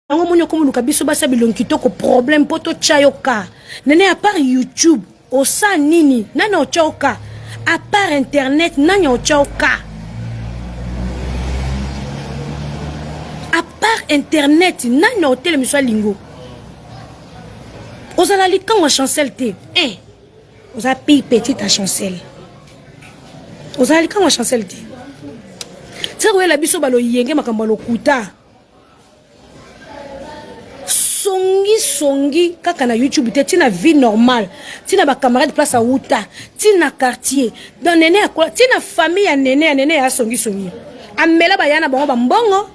Nango monyo komo luka biso basa bilonkito ko problème poto chayoka. Nene à part YouTube, osa nini, nana o chayoka. À part internet, nana o chayoka. À part internet, nana o tele miswa lingo. Osala likan wa chancel te. Osa pi petite à chancel. Osala likan wa chancel te. Tsewe la biso balo yenge makambo lo kuta. Songi kaka na YouTube te tina vie normale tina ba camarade place à Outa tina quartier dans nene akola tina famille ya nene ya songi amela ba yana bango ba mbongo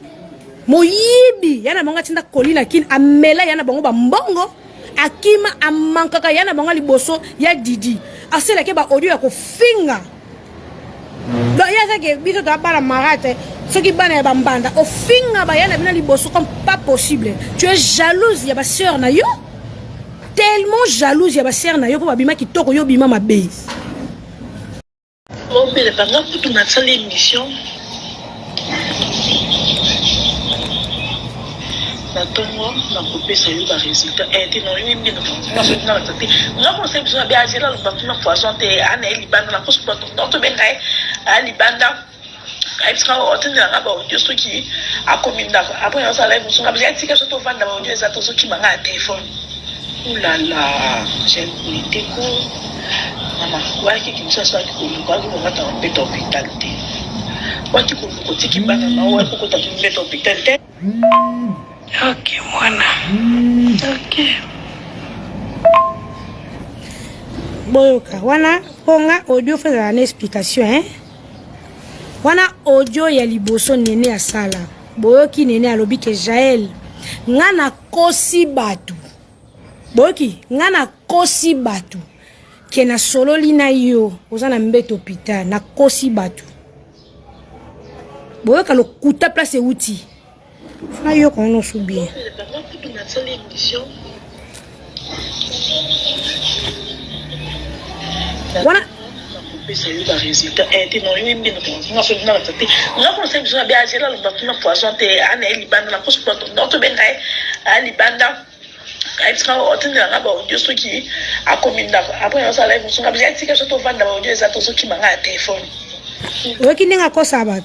moyibi yana bango tina kolina kin amela yana bango ba mbongo akima amankaka yana bango liboso ya Didi asela ke ba audio ya ko finga do ya ke bito to bala marate ce qui bana ba mbanda o finga ba yana bina liboso comme pas possible. Tu es jalouse ya ba sœur na yo, tellement jalouse ya ba sœur na yo pour ba bima ki toko yo bima ma base. On peut le faire pour tout notre émission. Natongo na couper ça yo ba résultat et non yimbi no pas so na tati na ko se biso ba ajela lo ba tuna poisson te ana libanda na ko so to bengai a libanda Après, on a des gens qui communiqué. Après, on a des gens qui ont vendu des attentions qui m'ont un téléphone. Ouh là là, j'ai été cool. Maman, ouais, qui me s'assoit qui coule, quoi, vous m'avez un peu d'hôpital. Ouais, qui coule, côté qui m'a dit, ouais, pourquoi tu me mets d'hôpital? Ok, voilà. Ok. Bon, wana, ponga audio fait une explication, hein? Wana audio ya liboso nene asala. Boyoki nene alobi ke Jael. Ngana kosi batu. Boyoki, ngana kosi batu. Ke na solo lina yo. Oza na mbete hôpital. Na kosi batu. Boyoka lo kuta place outi. Fana yo kono sou bien. Wana ça y est, résultat et non yimbi no na so na tati na ko se biso ba ajela lo ba tuna poisson te ana libanda na ko so to bengai a libanda après on a des gens qui ont communiqué. Après on a des gens qui ont vendu des attentions qui m'ont un téléphone. Oki nenga ko sabat.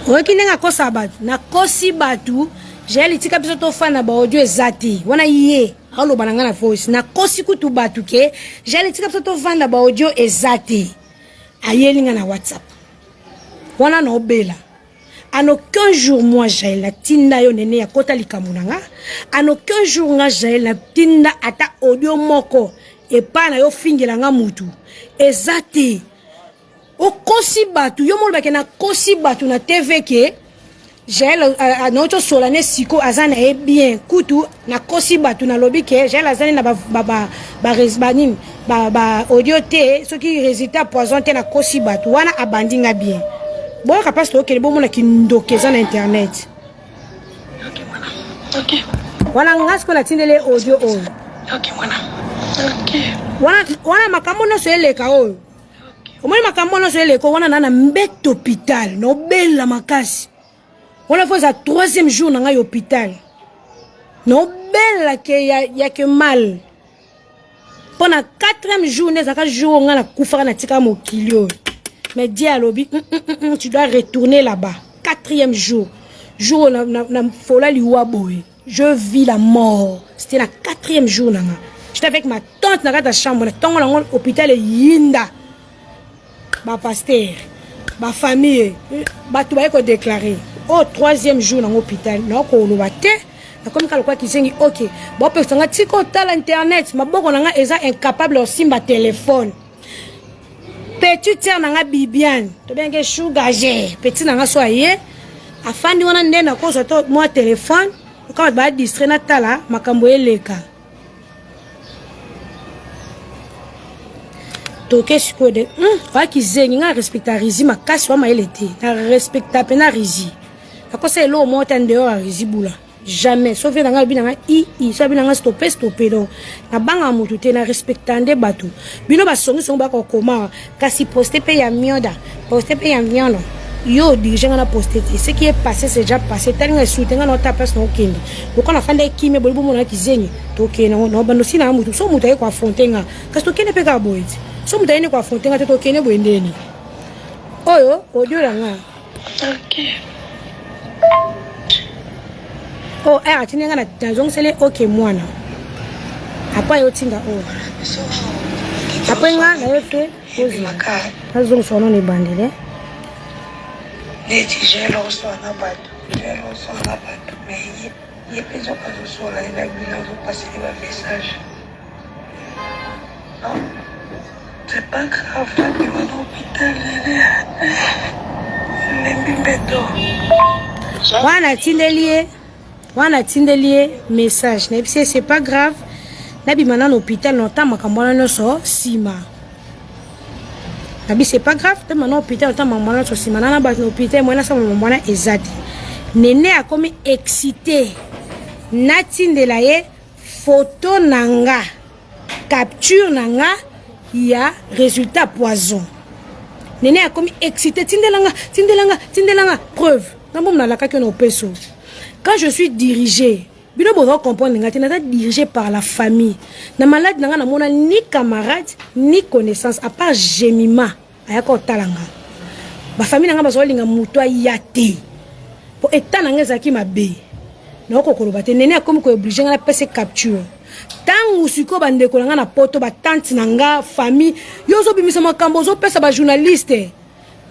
Oki nenga ko sabat na kosi batu jeli tika biso to fana ba audio ezati wana yé halo bananga na voice na kosi kutu batu ke jeli tika biso to fana ba audio ezati ayelinga na WhatsApp wana no bela en aucun jour moi j'ai la tinda yo nene ya kota likamunanga en aucun jour nga j'ai la tinda ata audio moko e pa na yo fingela nga mutu ezati o kosi batu yo molba ke na kosi batu na TV ke j'ai la noto solane siko azana e bien kutu na kosi batu na lobi ke j'ai la zane na ba resbanin ba audio te ce qui résultat poison te na kosi batu wana abandinga bien bon capable to ke bo mona ki ndokeza na internet. OK voilà. OK wana ngasko na tindele audio o. OK voilà. OK wana makambo no so eleka o. Omoni makambo no so eleka wana na mbete hôpital no bella makasi. On fait ça troisième jour dans l'hôpital. Non belle que que mal. Pendant quatrième jour, nous jour on a koufara na tika mokilio. Mais dis à l'obi, tu dois retourner là-bas. Quatrième jour, jour na fola liwa boy. Je vis la mort. C'était la quatrième jour nanga. J'étais avec ma tante dans la chambre. Tant on hôpital Yinda. Ba pasteur, ba famille, ba tout ba déclaré. Au troisième jour dans l'hôpital, non ko lo baté, comme quand quoi qui sengi OK. Bon personne nga tiko tal internet, ma boko nga eza incapable aussi ma téléphone. Petit tiers nga Bibiane, to bien que sugar j'ai, petit nga soyé, afandi wana ndena ko so to moi téléphone, quand ba distrait na tala makambo eleka. To qu'est-ce que de va qui zengi nga respecta rizi makasi wa ma elete, na respecta pena rizi. Ako se lo mo tande yo rizibula jamais sauf dans nga binanga ça binanga stopper do na banga mutu te na respectande batu bino ba songi ba ko koma kasi poster pe ya mioda poster pe ya miono yo dirigé ngana posté ce qui est passé c'est déjà passé tellement soutenir ngana ta place no kende donc on a fait des kimi bolibo mona kizenye to kene no bando sina mutu so mutu ko fontenga kasi to kene pe ka boy so mutu ene ko fontenga to kene boendeni oyo audio langa OK oh atini ngana tazong sele OK mwana apa yo tinga après nga na yote azong sono ni bandele les tigelo sona bato mais il peut pas sur la bilan de passer le message non c'est pas grave tu vas à l'hôpital wana tindelie message na c'est pas grave nabi mana na hôpital longtemps makambona no so sima nabi c'est pas grave te mana hôpital longtemps makambona so sima na ba na hôpital moi na sa mwana ezati nene a comme excité na tindela ye photo nanga capture nanga ya résultat poison nene a comme excité tindelanga preuve na bom na la ka que no peso quand je suis dirigé bino bozo comprendre ngati na dirigé par la famille na malade nanga na mona ni camarade ni connaissance à part Jemima ayako talanga ba famille nanga bazolinga muto ayate po etana ngezaki mabe na okokoloba te nene akomi ko obligé ngana pese capture tangu siko bandeko nanga na poto ba tante nanga famille yozo bimisa makambo zo pesa ba journaliste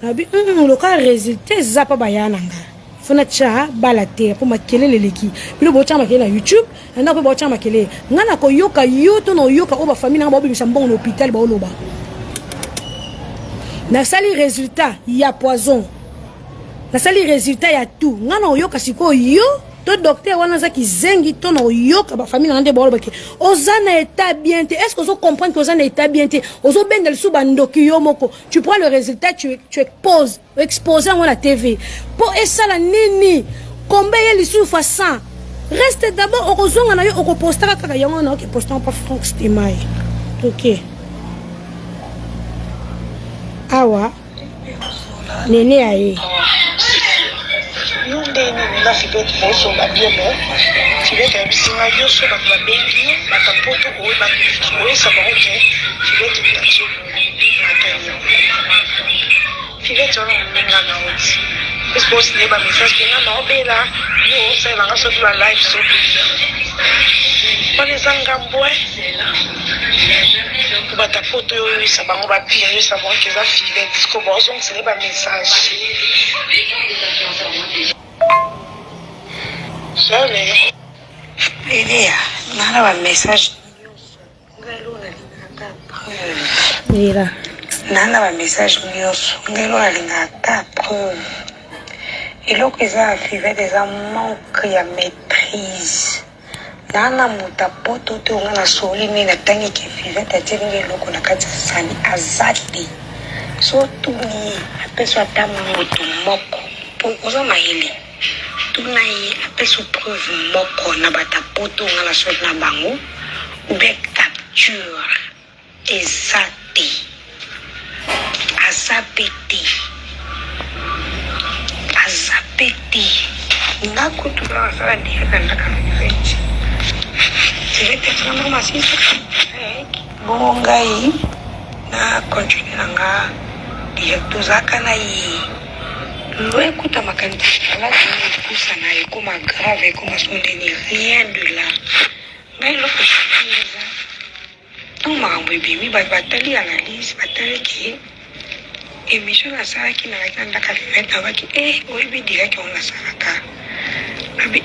na bi le cas résultat zapa bayananga fona cha balate pour makelele leki bino bocha makele na YouTube na ko bocha makele ngana ko yoka yoto no yoka o ba famille na ba bimisa mbongo na hôpital ba oloba na sali résultat ya poison na sali résultat ya tout ngana oyoka siko yo to docteur wana za kizengi to no yoka ba famille na ndé ba oloba ke ozana état bien te est-ce que vous comprenez que ozana état bien te ozo bendel sou bandoki yo moko tu prends le résultat tu exposes exposé à la TV pour essa la nini combien il souffre ça reste d'abord au kozonga na yo au poster kaka yango na ke poster pas Franck Stemai OK awa nene aye yonde ni na fibet moso ba bien fibet a bisinga yo so ba bengi ba kapoto o ba o sa ba OK fibet mutacho fibet on nga na oti expose ne ba message que na obela yo sa ba so la live so pale zanga mbwe ba ta photo yo sa ba ba bien yo sa ba que za fibet ko bozo c'est ba message Sole. Idea, nada va message. Mira. Nada va message nyos. Ngelo alingata preuve. Et là que ça arrivé des manque ya maîtrise. Nana muta poto to ngana soli ni na tangi ki five ta tenge loko na kati sani azati. So tuni apeso tamu mutu moko. Oza mahili. Tunai apeso preuve moko na batapoto ngala so na bango ou bien capture ezati azapeti ngako tula sala dia kana kanfechi c'est vraiment massif bongai na continue nga dia tuzaka na yi Loin kuta makanisa la kusa na ikoma grave ikoma sondeni rien de là mais lo ko shikiriza on m'a envoyé mi batali analyse batali ki émission la sala ki na kanda ka fait avec oui bi dire qu'on la sala ka abi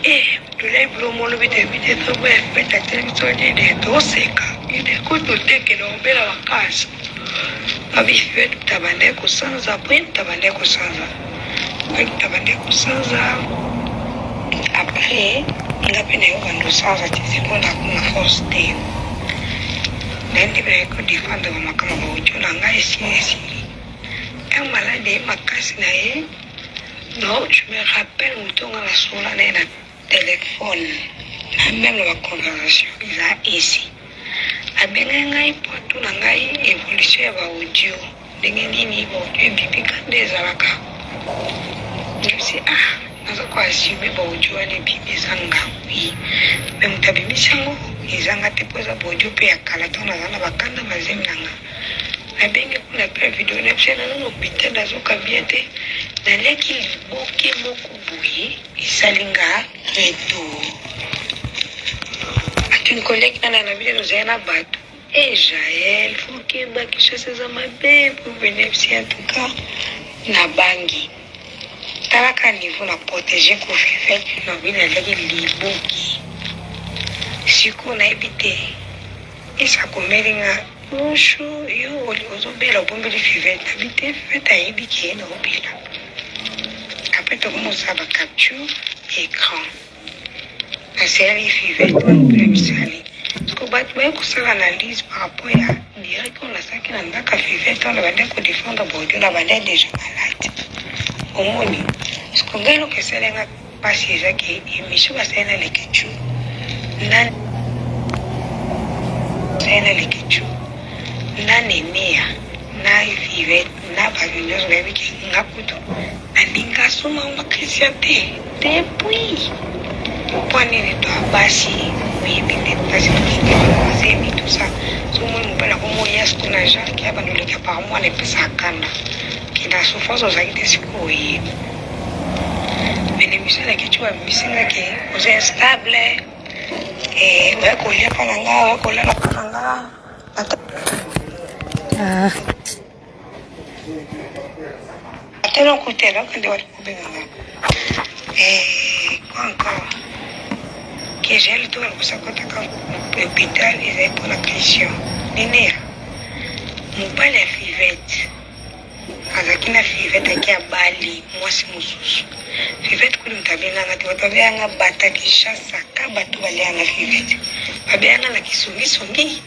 to le blo mo lo bi de to be peta télévision de doseka ide ko to teke no bela wakasa abi fait tabande ko sanza point tabande ko sanza après il a peine eu un sang à tirer pour la force de n'était pas que défendre ma camarade au Dieu n'a ici un malade ma casse naïe non je me rappelle où ton à la sola na téléphone même la conversation il a ici a bien ngai pour tout ngai évolution va audio ndenge nini audio bibi kande zalaka Je sais, naza kwa assume baudio ane bimisa ngawi. Me mutabimisa ngo, izanga tepoza baudio pe ya kala tona zana bakanda mazemi nanga. Na bengi kuna pe video na psena no bitenda zo kabiete. Na leki liboke moku buyi isalinga reto. Atune collègue na vile no zena batu. Jaël, faut que baki chose za mabe pour bénéficier en tout cas na bangi. Talaka niveau na protéger ko fefe na vile leki liboki. Siku na ebite. Isa komelinga Bonjour, yo, ozo bela bombe de fivette. Habité, fête à ébiki, no bela. Après, tu commences à capture écran. La série fivette, on peut me saler. Parce que bah, tu as une analyse par rapport à direct qu'on a ça qui n'a pas fivette, on va dire qu'on défend d'abord, on va dire déjà malade. Au moins, parce que quand on sait que pas si ça qui est, mais je vais essayer de l'écriture. Nan, c'est la lecture. Na nemea na vivet na bavinyo zo lebi ki ngakuto aninga soma uma kristiate depuis pone ne to abasi bibi ne tasi to semi tout ça somo mbala komo yasko na ja ki abanule ka pa mo ne pesa kanda ki da souffrance za ite sikoyi benemisala ki tu misinga ke oze stable wa ko ya pananga wa ko la pananga Attends, écoutez, là, quand on va couper, quoi encore? Que j'ai le tour, ça compte quand l'hôpital, ils avaient pour la pression. Néné, mon père est fivette. Azaki na fivette aki a Bali, moi c'est mon sous. Fivette kuli mtabena ngati watabe anga bata kishasa ka batu bali anga fivette. Babe anga na kisongi.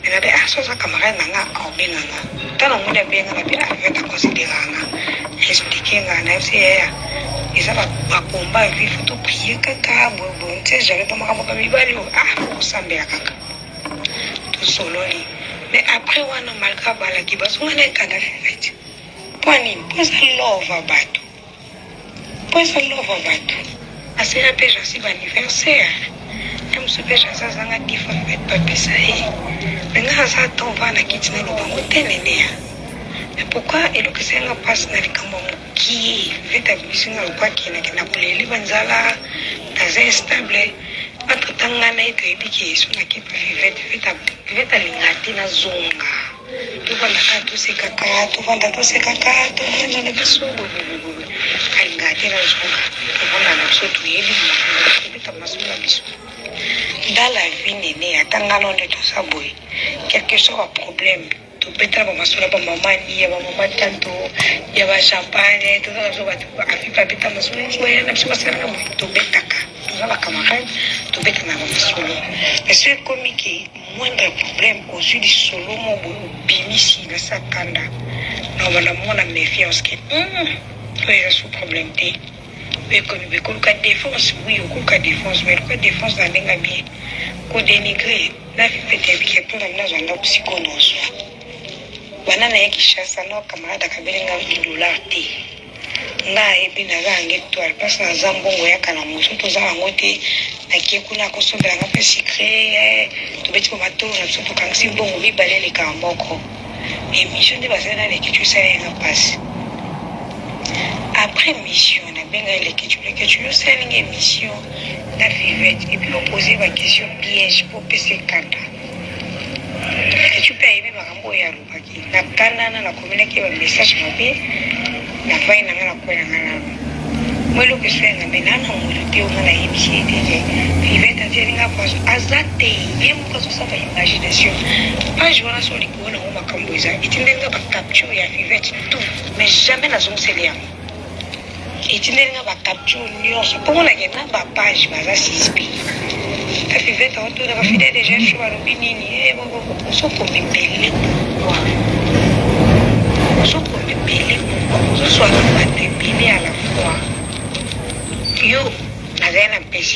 Na be asosa camarade nanga obena nga. Tana muna be nga be afeta considérer nga. Expliquer nga na FCA. Isa ba komba vivre to prier kaka bobo. Tu sais j'avais pas maka boka mibali osambela kaka. Tout sololi. Mais après wana malka bala ki basunga na kanda fivette. Pwani, pwesa love abatu. Pwesa love abatu. Asera peja si ba anniversaire. Comme ce péché, ça a dit faut faire pas ça. Mais là, ça tombe à la kitchen et le bango ténéné. Mais pourquoi il que c'est un passe dans les camons qui fait ta mission au quoi qui n'a pas les banzala, dans un stable. Entre temps, on a été épiqué sur la qui peut faire ta ligne à zonga. Tu vas la tout ces caca, tu vas dans tous ces caca, tu vas dans les besous. Kalingati na zonga. Tu vas dans la sauce, tu es libre, tu vas dans la bisou. Dans la vie, néné, attends, on est tous à boy. Quelque chose a problème. Tu peux être maman, sur la maman, il y a maman tanto, il y a champagne, tout ça, tu vas faire péter ma soeur, tu vas faire ma soeur, tu vas taka, tu vas la camarade, tu vas être ma solo. Mais c'est comme qui moindre problème aux yeux du solo, mon bimisi, la sakanda. Non, voilà, mon méfiance qui, tu es sous problème. Mais comme il y a défense, oui, il y a défense, mais il y a défense dans les gabiers. Qu'on dénigre, la vie fait des billets pour la maison de psychonose. Banana qui chasse à nos camarades à Kabelinga $10. Na ebi na za ange to alpas na zambo ya kana muso to za angote na kekuna ko so bela ngape secret to beti ko mato na so to kangsi bongo bi balele ka mboko émission de basana les kitu sa ya passe. Après mission, on a bien les questions. C'est une émission la vivette. Et puis on posait ma question piège pour PC Kanda. Tu peux aimer ma rambo ya rupaki. Na Kanda na communiquer un message mabé. Na vai na ngana kwa ngana. Moi le que je fais na benana mo le teo na émission de vivette a dire nga kwa azate yem ko so sa imagination. Pas jouer sur les cours na o makamboza. Itindenga ba capture ya vivette tout, mais jamais na zone céliam. Et tu n'es pas capturé, pour la guerre, pas page, mais à 6 pays. La fivette, on doit faire des gens sur le binini, et on s'en peut me payer pourquoi. On s'en peut me payer pourquoi. Ce soit pas te payer à la fois. Yo, n'avait un PC.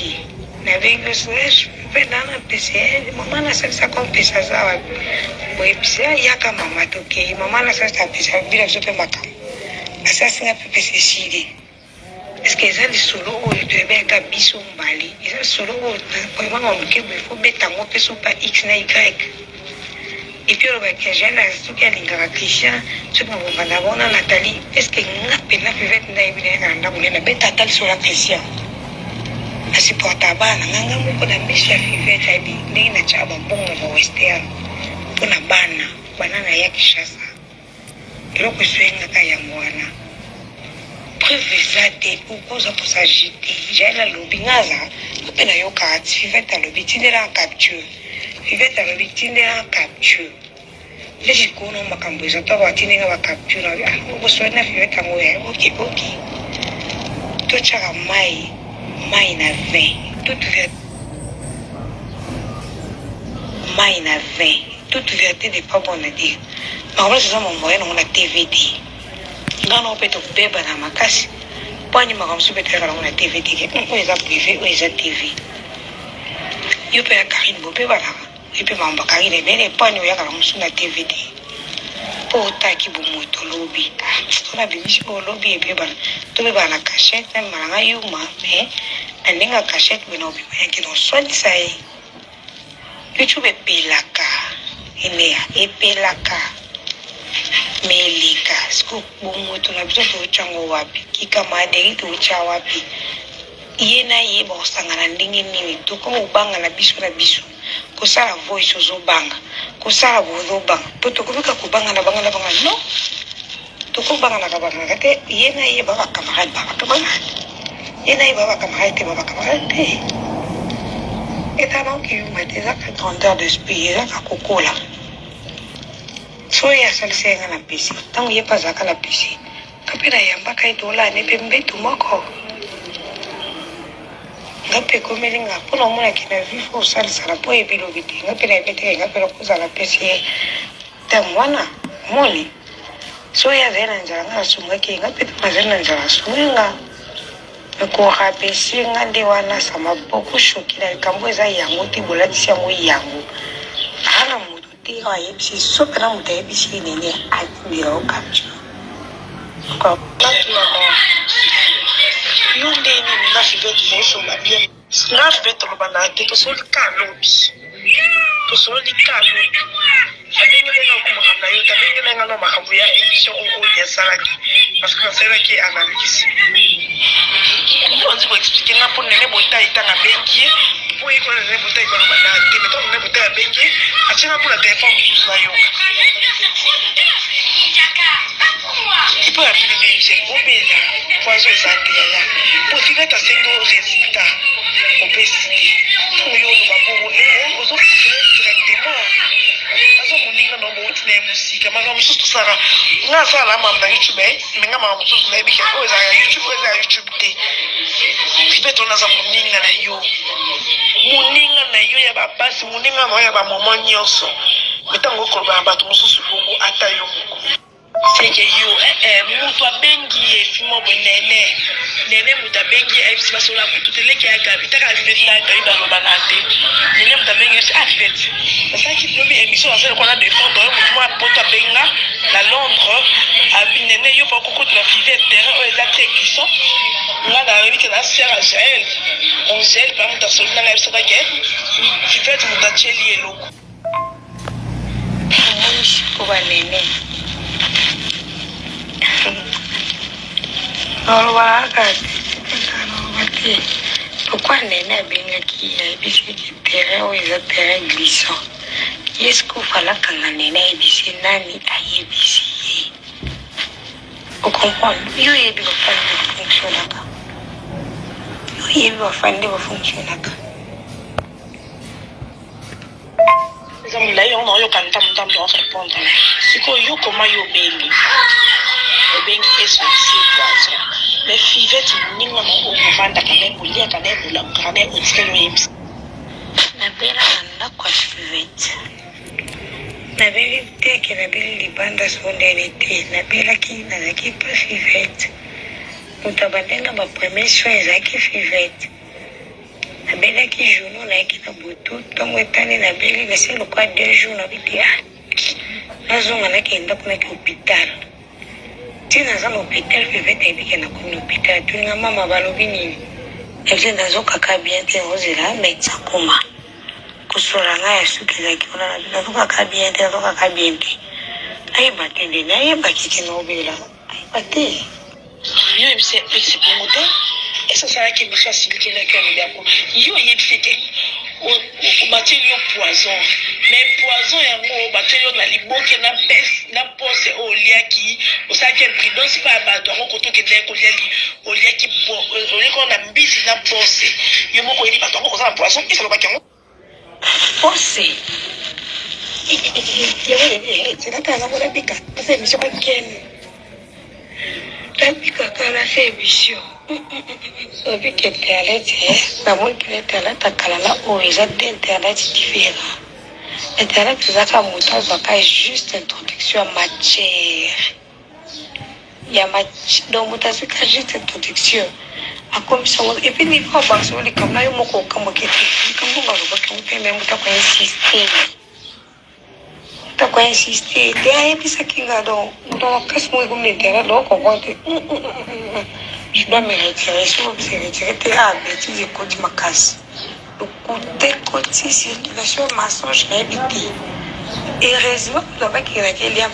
N'avait que ça, je vais dans un PC. Maman n'a pas ça comme PC. Oui, puis il y a quand maman, ok. Maman n'a pas ça, PC. Il a fait ma cam. asasinga pepe Cécile. Est-ce que ça les solo ou tu es bien gabiso mbali? Ils solo ou vraiment on peut faut mettre en opé pas X na Y. Et puis on va que j'ai là tout qui a l'ingara Christian, ce qu'on va d'abord Nathalie. Est-ce que n'a pas na fait na ibine na boule na beta tal sur la Christian? Asipota bana nganga muko na mission fivet hadi ni na chaba bongo wa western. Kuna bana na ya Kishasa. Iloko swenga kaya mwana. Preuve zate ukoza posagite jela lobi ngaza kopena yo kati fivet lobi tindela en capture fivet lobi tindela en capture leji kono makambo za to ba tindela ba capture na ko sona fivet ngoya okay to chaka mai na 20 toute vérité n'est pas bonne à dire mais on va se mon moyen on a TVD ngano peto beba na makasi pani makamsu peto kala na TVD ke eza privé ou eza TV yo pe Karine bo beba na yo pe mamba Karine bene pani ya kala musu na TVD po taki bo moto lobby to na bimisi bo lobby e beba to beba na cachette malanga yuma me aninga cachette bino bi ya kino swali sai YouTube pelaka inea epelaka melika siku bongo to na biso to chango wapi kikamade to cha wapi yena yeba osangana ndenge nini to ko ubanga na biso ko sala voice ozobanga ko sala bozobanga to to kubika kubanga na banga no to ko banga na banga kate yena yeba bakamara yena yeba bakamara te eta non ki umete za ka grandeur d'esprit za ka kokola so ya salsenga na pisi tangu ye pazaka na pisi kapira yamba kai dola ne pembe tumoko ngape komelinga pona mona kina vifo salsa la po ebilo biti ngape na bete ngape la kuza la pisi tamwana moni so ya zena njanga sunga ke ngape mazena njanga sunga ko hape singa ndi wana sama boku shokila kambo za yango tibola tsi yango yango ana tira yebisi sope na muta yebisi nene akubira okapture kwa yonde ni na fivet moso ma bien na fivet lo bana te to soli kalobi abengele na kumanga yo tabengele ngalo makambo ya emission o ya salaki parce que c'est qui analyse on dit expliquer na pour nene bota itanga bengi pour y connaître nene bota ikolo bana te mais nene bota bengi achina pour la téléphone sous la yo il peut appeler j'ai obéla poison santé ya pour filer ta single résultat obésité pour yo le babo aux autres directement azo moninga no mo tine musika manga mususu sara nga sala mama YouTube menga mama mususu na bike o za YouTube te sibeto na za moninga na yo ya babasi moninga no ya ba momo nyoso mitango ko ba bato mususu bongo ata yo seke yo mutu abengi efimo nene mutu abengi ebisi basola kututele ki aga bitaka vivete na dai ba banate nene mutu abengi vivete ça qui peut émission à celle qu'on a défendre mutu mo poto benga na Londres abinene yo pas kokoti na vivete terrain o exact qui là dans la vie que la sœur à Jaël on gèle pas mutu solo na la soka ke vivete mutu acheli eloko ko ba nene pourquoi nene benga ki ebisi terrain ou les terrain glissant est-ce qu'il fallait kanga nene ebisi nani ayebisi vous comprenez yo yebi bafandi fonctionnaka yo yebi bafandi fonctionnaka là on yo kanta mutambo on répondre siko yo comment yo bengi bengi est poison mais fivete ninga mo manda kana kulia kana bula kana utsikelo yips na bela na kwa fivete na bela teke na bela libanda sondele te na bela ki na ki pa fivete utabandenga ba premier soin zaki fivete na bela ki journaux na ki na butu tongo etane na bela na c'est le quoi 2 jours na bitia na zonga na kenda kuna ki hôpital tina za l'hôpital vivete ibike na kuni hôpital tuninga mama balobi nini evze nazokaka bien te ozela médecin koma kusora nga ya suki zaki ona na nazokaka bien te nazokaka bien te ayeba te ndeni ayeba kiki na obela ayeba te yo ebise bongo te esasalaki mifasilikelaki yango yako yo yebise te obateli yo poison mais poison yango obateli yo na liboke na pose oyo oliaki osalaki imprudence mpa ya bato yango kotokendeki oliaki na mbisi na pose yo moko oyebi bato yango koza na poison esalobaki yango pose zelaka nango nabika asa émission bakene nabikaka nasa émission obike internet namoniki na internet akalala oyo eza te internet différent internet ezaka moto azwaka juste introduction ya matière donc moto azwika juste introduction akomisa ngo epuis niveau bakso likambo na yo moko okamoki te likambo balobaki mpe me moto akoinsiste te ayebisaki nga donc moto makasi moko ekomi na internet donc comprendre te je dois me retirer. Si vous me retirez, tu as bêtise et côté ma casse. Le côté circulation, mensonge, réalité. Et heureusement, vous avez qu'il y a des liens.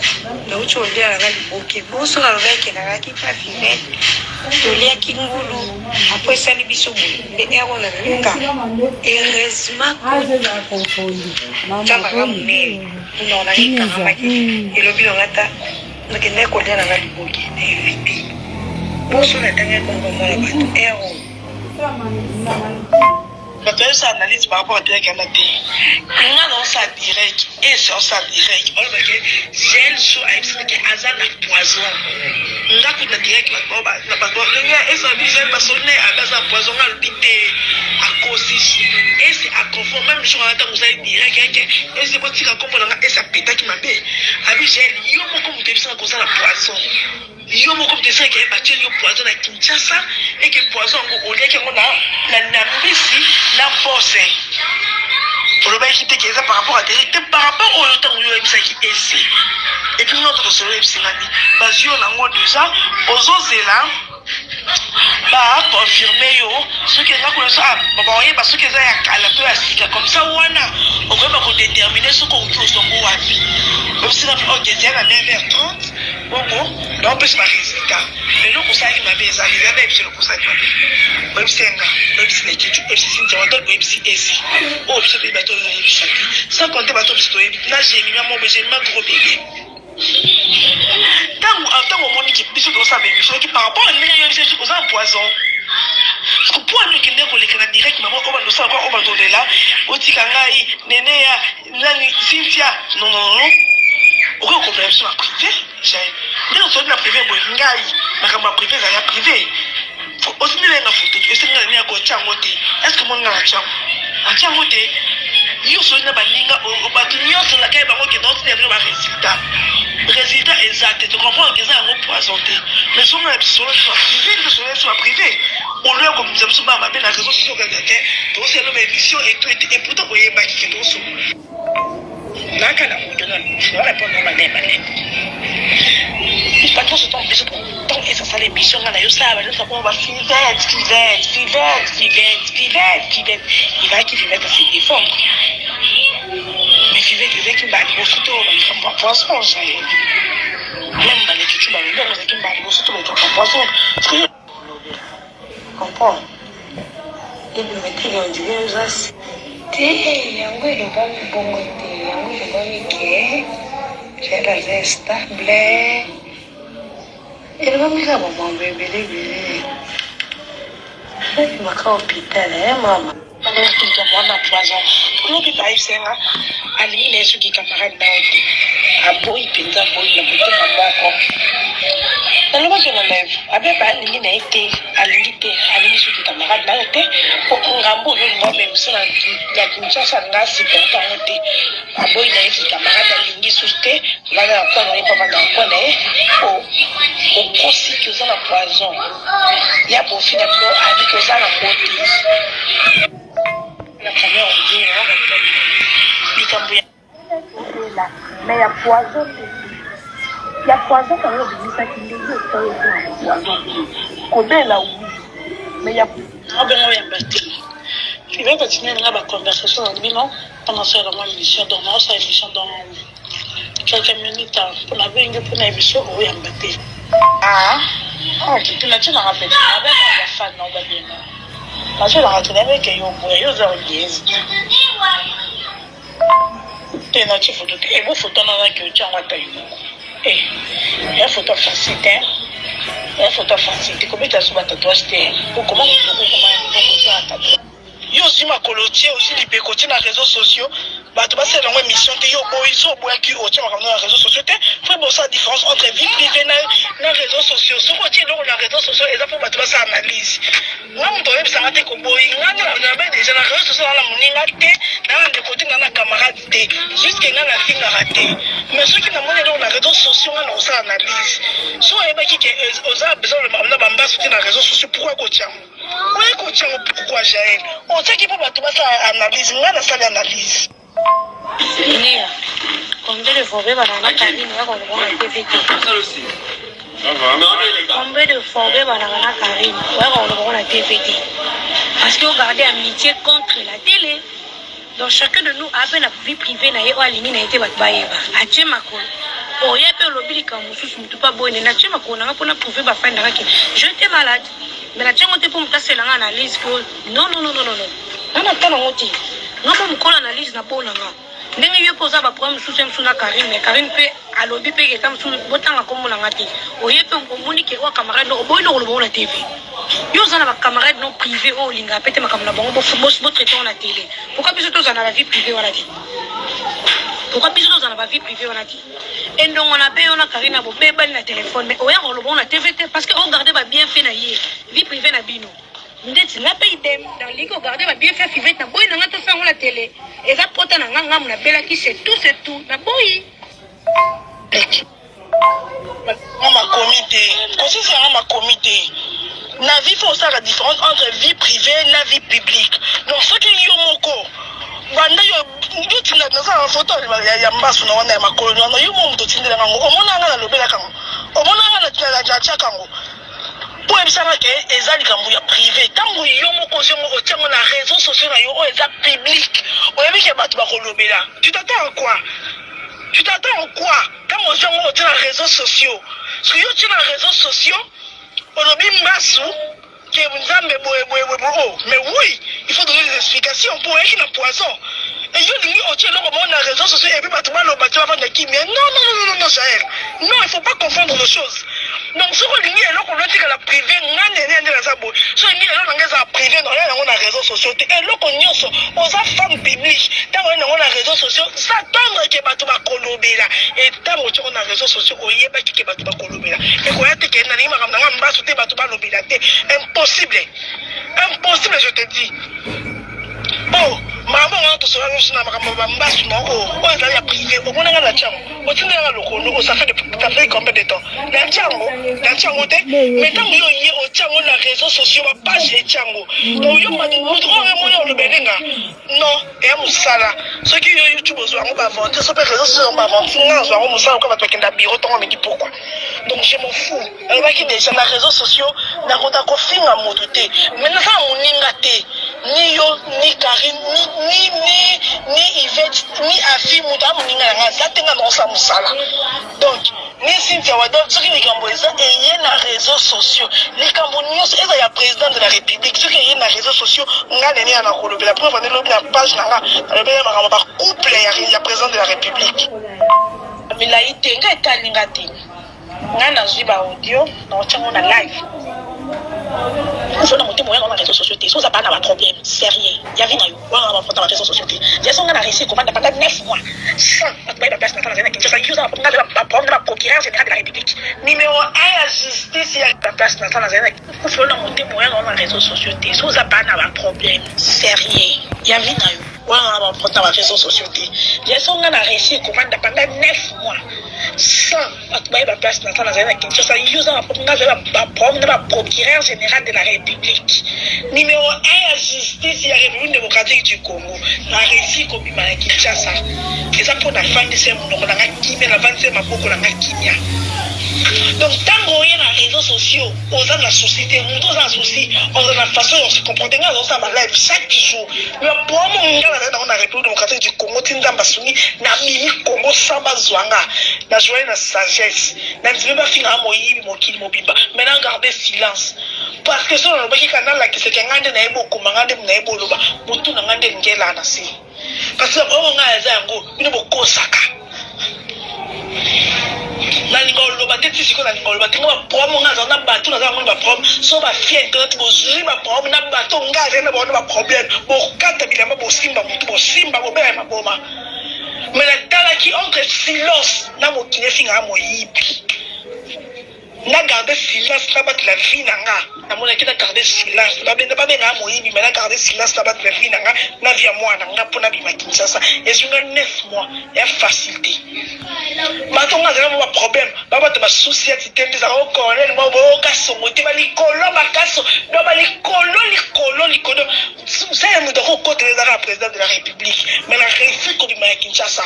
Donc, tu as la ok. Vous serez avec la qui pas fini. Le lien qui ngoulou. Après ça, les bisous. Les héros na minga. Et heureusement, ça va ramener. Non, on a dit que et le bilan là, donc il n'est qu'au lien avec le ok. Éviter. Bonsoir, la dernière conversation héros. bato oyo osala analyse par rapport à direct yana te nga na osala direct ese osala direct olobake gel so ayebisaki aza na poison nga kuta direct na bato ese abi gel basone aza na poison nga alobi te akosi ese aconfort même jour ata mosali direct eke ese botika kombo na nga ese apetaki mabe abi gel yo moko moto ebisaka koza na poison yo moko mtesa ke bateli yo poison na Kinshasa et que poison ngo oliaki ngo na mbisi na pose olobaki te keza par rapport à direct par rapport au temps yo ebisaki esi et puis notre solo ebisingani bazio nango déjà ozozela ba confirmer yo ce que nga ko ça ba oye ba ce que za ya kala to ya sika comme ça wana okoba ko déterminer ce ko osongo wapi obisina ok c'est à 9h30 bongo donc peut pas résultat mais le conseil m'a bien ça les avait sur le conseil m'a bien même senga même si les kitu même si c'est un autre même si esi oh je vais bateau sans compter bateau bisto là j'ai mis mon gros bébé tant au monde qui biso do ça bébé qui par rapport à l'élève c'est aux poison parce que pour nous qui n'est pas les direct maman on va nous ça on va donner là otika ngai nene ya nani Cynthia non on comprend ça privé j'ai dans son privé moi ngai makambo privé za ya privé aussi ni na photo est-ce que ni ako changote est-ce que mon ngala changote yo so na baninga o batunyo so la kai bango ke dans ce ba résultat exact tu comprends que ça a poisonné mais son sur privé au lieu comme nous sommes pas bien la réseau sur quelqu'un donc c'est une émission et pourtant vous voyez pas qui est aussi là quand on va répondre à ma pas trop ce temps et ça les missions là yo ça va ça on va filer il va qui vivait se défendre mais vivait qui va au photo on va poisson même dans les tutus dans les qui va au photo on va poisson comprends et de mettre en dieu ça c'est yango ile ba bongo te yango ile ba mike c'est la stable ele va mika bon bébé maka hôpital mama alors qu'il y a moins de poison pour nous qui paye c'est là ali les ceux qui camarades d'autre a boy pinza boy na bote mama dans le bas de la lèvre avec pas ni na été à l'unité ali ceux qui camarades d'autre pour ngambo yo ngo même ça la Kinshasa nga si pour t'envoter a boy na été camarade ali souté là là pas on est pas dans quoi au procès que ça la poison il y a pour finalement avec que ça la beauté la première on dit on va mais il y a poison Il y a 3 ans quand on a vu ça qui est là oui. Mais il y a ah ben moi il y a battu. Je vais continuer la conversation avec lui non pendant cette émission donc on s'est émission dans quelques minutes pour la venir pour une émission où il y a battu. Ah ok tu l'as tu m'as rappelé avec la fan non bah bien. Là je vais rentrer avec yo boy yo za yes. T'es non tu photo et vous photo dans que tu as envoyé. Eh, il y a photo facile, hein? Il y a photo facile. Tu combien tu as sur ta tatouage, pour comment yo aussi ma colotier aussi les pécotiers dans les réseaux sociaux. Bah tu vas faire une émission de yo boy so boy qui au tient dans les réseaux sociaux. Faut voir ça différence entre vie privée et les réseaux sociaux. Ce qu'on dit dans les réseaux sociaux, et ça faut bah tu vas ça analyse. Moi on doit ça mater ko boy. On a déjà les réseaux sociaux la moninga té, dans les côtés dans la camarade té, jusqu'à dans la fille raté. Mais ceux qui n'ont pas dans les réseaux sociaux, on a ça analyse. Soit il y a qui aux a besoin de bamba sur les réseaux sociaux pourquoi coaching. Oui coaching pourquoi Jaël. On sait qu'il faut bah tu vas ça analyse, on a ça l'analyse. Néa, combien de fois on va dans la cabine, on va voir la TVT. Ça aussi. Combien de fois on va dans la cabine, on va voir la TVT. Parce que regarder amitié contre la télé. Donc chacun de nous a la vie privée na ye alini na été batbayeba. Atie makolo. Oh ya pe lobili ka mususu mutu pa bonne na tie makolo na pona prouver ba fanda que je étais malade. Mais la tie monté pour me casser la analyse que non. On a tant ngoti. Non pas me coller analyse na pona nga. Ndenge yo posa ba problème sous na Karine mais Karine pe alobi pe ke tam sous botanga comme na ngati. Oh ya pe ngomoni ke wa camarade no boy no lo na TV. Yo zana ba camarade non privé o linga pete makamna bango bo traiter na télé. Pourquoi biso to zana la vie privée wana dit? Pourquoi biso to zana la vie privée wana dit? Et donc on a payé on a Karine bo bebal na téléphone mais oya lo bon na TVT parce que on garder ba bien fait na yé vie privée na bino. Ndeti na paye dem dans ligo garder ba bien fait privée na boy na ngato sa on la télé. Et ça pota na nganga na bela qui c'est tout na boy. Ma comité, c'est ma comité. Na vie faut ça la différence entre vie privée et la vie publique. Donc ce qui y a moko banda yo tina na sa photo ya mbasu na wana ya makolo na yo mo mto tindela kango omona nga na lobela kango omona nga na tla kango po ebisanga ke ezali kambu ya privé tango yo moko zongo otiango na réseaux sociaux na yo o eza public oyebi ke bato bakolobela tu t'attends à quoi quand on zongo otia na réseaux sociaux parce que yo tia na réseaux sociaux olobi mbasu que vous avez mais oui, il faut donner des explications pour qu'il y ait un poison. Et je dis, on tient le réseau social et puis tu vas le bâtiment avant de qui. Mais non, Jaël. Non, il ne faut pas confondre les choses. Donc, ce qu'on dit, alors qu'on dit que la privée, on a des abos. Ce qu'on dit, alors qu'on a privé, on a réseaux sociaux. Et alors qu'on y a aux femmes publiques, tant qu'on a réseaux sociaux, ça tombe que tu vas colomber là. Et tant qu'on a réseaux sociaux, on y est pas qui va colomber là. Et qu'on a dit que impossible, je te dis. Bon, maman, on a tout ça, on a mbasu na on est privé, on a la chambre. On tient la locaux, ça fait combien de temps? La chambre, mais tant que yo au chambre na réseaux sociaux, ma page est chambre. Donc yo ma droit le belinga. Non, et musala. Ceux qui YouTube on va vendre, sur les réseaux sociaux on va vendre. On musala on va te dans bureau, on me dit pourquoi. Donc je m'en fous. Elle va qui déjà na réseaux sociaux, na konta ko finga moduté. Mais na fa moninga té. Ni yo, ni Karine, ni Yvette, ni Afi, Mouta, Moninga, ça tenga dans sa moussala. Donc, ni Cynthia Wado, ceux qui sont et il y a les réseaux sociaux. Les Camboniens, c'est le président de la République. Ceux qui sont les réseaux sociaux, on a les la Colombie. La preuve, on a la page, on a couple, il y a président de la République. Mais là, il y a un talingate. On a un audio, on a live. Je ne moyen dans les réseaux sociaux. Si vous n'avez pas de problème, sérieux. Il y a une dans les réseaux sociaux. Il y a un récit pendant 9 mois. Sans la place nationale de la procureur général de la République. Numéro 1 à justice, il y a la place nationale. Il faut monter moyen dans les réseaux sociaux. Si vous n'avez pas de problème, sérieux. Il y a une dans les réseaux sociaux. Il y a un récit pendant 9 mois. sans atbaye ba place na sana na Kinshasa yoza ba problème na procureur général de la République numéro 1 à justice ya République démocratique du Congo na réussi ko bima na Kinshasa eza pour na fin de ce monde na kimia na 25 maboko na kimia. Donc tant qu'on est dans les réseaux sociaux on a la société on a la souci on a la façon de se comporter dans sa live chaque jour le problème dans la République démocratique du Congo tinzamba sungi na mimi Congo samba zwanga na joie na sagesse na nzimba finga moyibi mokili mobimba maintenant gardez silence parce que sur le baki canal la qui se ngande na ebo kumangande na ebo loba mutu na ngande ngela na si parce que on nga zango bino bokosaka na ngolo bateti siko na ngolo batinga ba promo ngaza na batu na zango ba promo so ba fie internet bo zuri ba promo na batu ngaza na ba problème bo kata bilamba bo simba mutu bo simba bo bela maboma mais la tala qui entre silence na mo kinefinga moyibi na garder silence na bat la vie nanga na mona ki na garder silence ba benga moyibi mais na garder silence na bat la vie nanga na via moi nanga pona bi Kinshasa et sur 9 mois ya facilité batonga zela ba problème ba ba ba souci ya titembe za ko colonel mo bo kaso mo te ba likolo bakaso do ba likolo c'est mu do ko côté de président de la République mais la réussite ko bi Kinshasa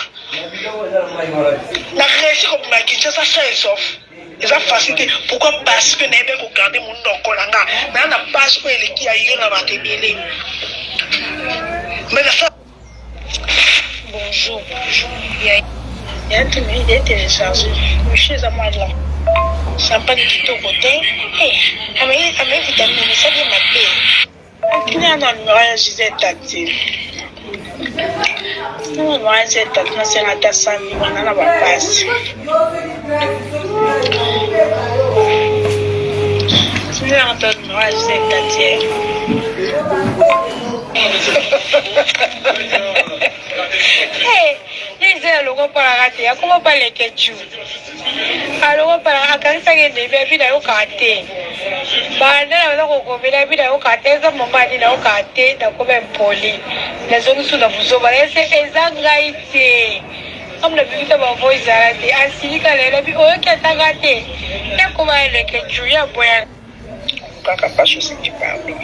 la réussite ko bi Kinshasa c'est sauf ils ont facilité. Pourquoi? Parce que nous avons gardé mon nom Kolanga. Mais on n'a pas joué les qui a eu la matébélé. Mais ça. Bonjour. Il y a un téléphone qui est téléchargé. Je suis à moi là. Ça n'a pas de tout côté. Eh, avec vitamine, ça vient m'appeler. Qui est dans le numéro de Gisèle Tati? Non, moi, c'est Tati, c'est la tasse, on a la passe. Je vais entendre moi, c'est Tati. Hey, les logo pour la rater, comment pas les ketchup? Alors, par la cancer et des bébés dans le quartier. Bana na ko vela bila o kateza mambadi na o kate na ko be poli na zonu su na buzo ba ese ezangaite amna bibita ba voice arate asilika lele bi o ke tagate na ko ba le ke juya boya kaka pasho singi pablo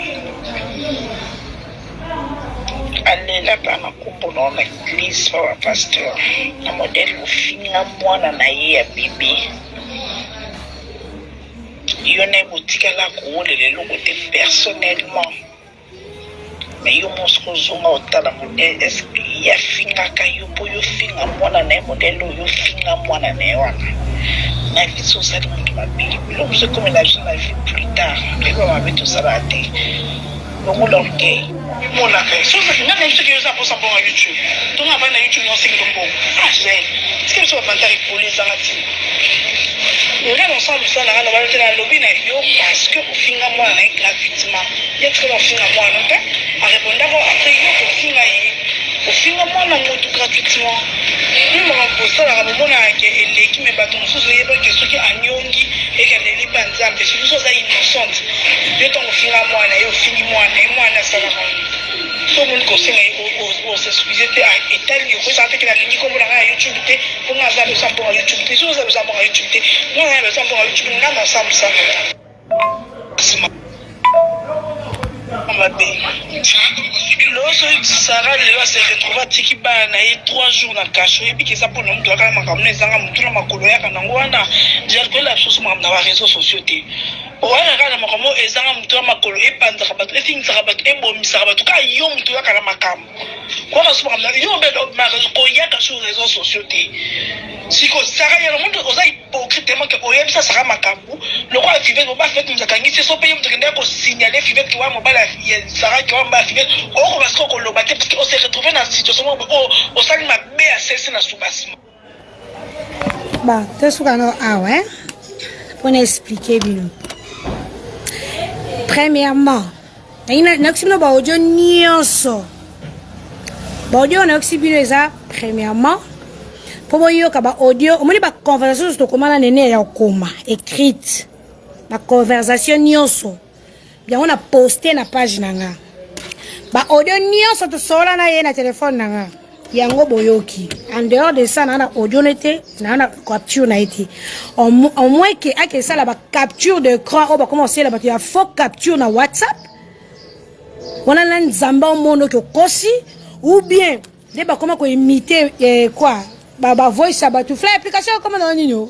alle la bana ko na église wa pasteur na modèle ufinga mwana na ye bibi yo na boutique la ko le côté personnellement mais yo mosco zonga otala modèle est-ce qu'il y a finga kayo po yo finga mwana na modèle yo finga mwana na wana na vie sociale mutu mabili bilo vous comme la vie plus tard mais va mettre tout ça là té donc l'orgueil mon accueil so ça n'a même ce que yo ça pour ça pour YouTube donc avant na YouTube non c'est que bon ah c'est que ça va vendre pour les artistes. On a ensemble ça na la lobby na yo parce que au finga moi na gratuitement il y a très au finga moi non pas à répondre après yo au finga moi na moto gratuitement nous on peut ça la mona que l'équipe me bateau sous les pas que ce qui anyongi et que les banzambe c'est chose innocente yo ton finga moi na yo fingi moi na ça so mon conseil au se suffisait à étaler yo ça fait que la ligne comme la YouTube té pour nga za besoin pour YouTube té so za besoin pour YouTube té nga za besoin pour YouTube nga na ensemble ça lorsque Sarah se retrouva tiki bana et 3 jours na cache et puis que ça pour nous doit quand même comme les gens mutu na makolo ya kana ngwana déjà que la chose na ba réseaux sociaux té wana kana makomo ezanga mutu na makolo e panza kabatu e finza kabatu e bomisa kabatu ka yo mutu ya kana makamu kwa sababu kamna yo be do ma ko ya ka sur réseaux sociaux té siko Sarah ya mutu oza hypocritement que oyem ça sera makamu le quoi fivet no ba fait nous akangi c'est so paye mutu kenda ko signaler fivet ki wa mobala ya Sarah ki wa ba fivet o parce qu'on le battait parce qu'on s'est retrouvé dans une situation où on s'est m'a bien cessé dans ce bâtiment. Bah, tout ce qu'on a, ah ouais, pour expliquer bien. Premièrement, il y a un audio nyonso. Audio on a expliqué ça. Premièrement, pour moi il y a un audio, on a une conversation sur comment la nene est coma écrite, la conversation nyonso. Bien on a posté na page nanga. Ba audio nyonso to sola na ye na téléphone nanga yango boyoki. En dehors de ça, nana audio n'était, nana capture n'a été. Au moins que ça la capture de d'écran, on va commencer là, il y a faux capture na WhatsApp. On a un zamba au monde qui kosi ou bien des bah comment qu'on imiter quoi, bah voice sabat tout fly application comment dans nino.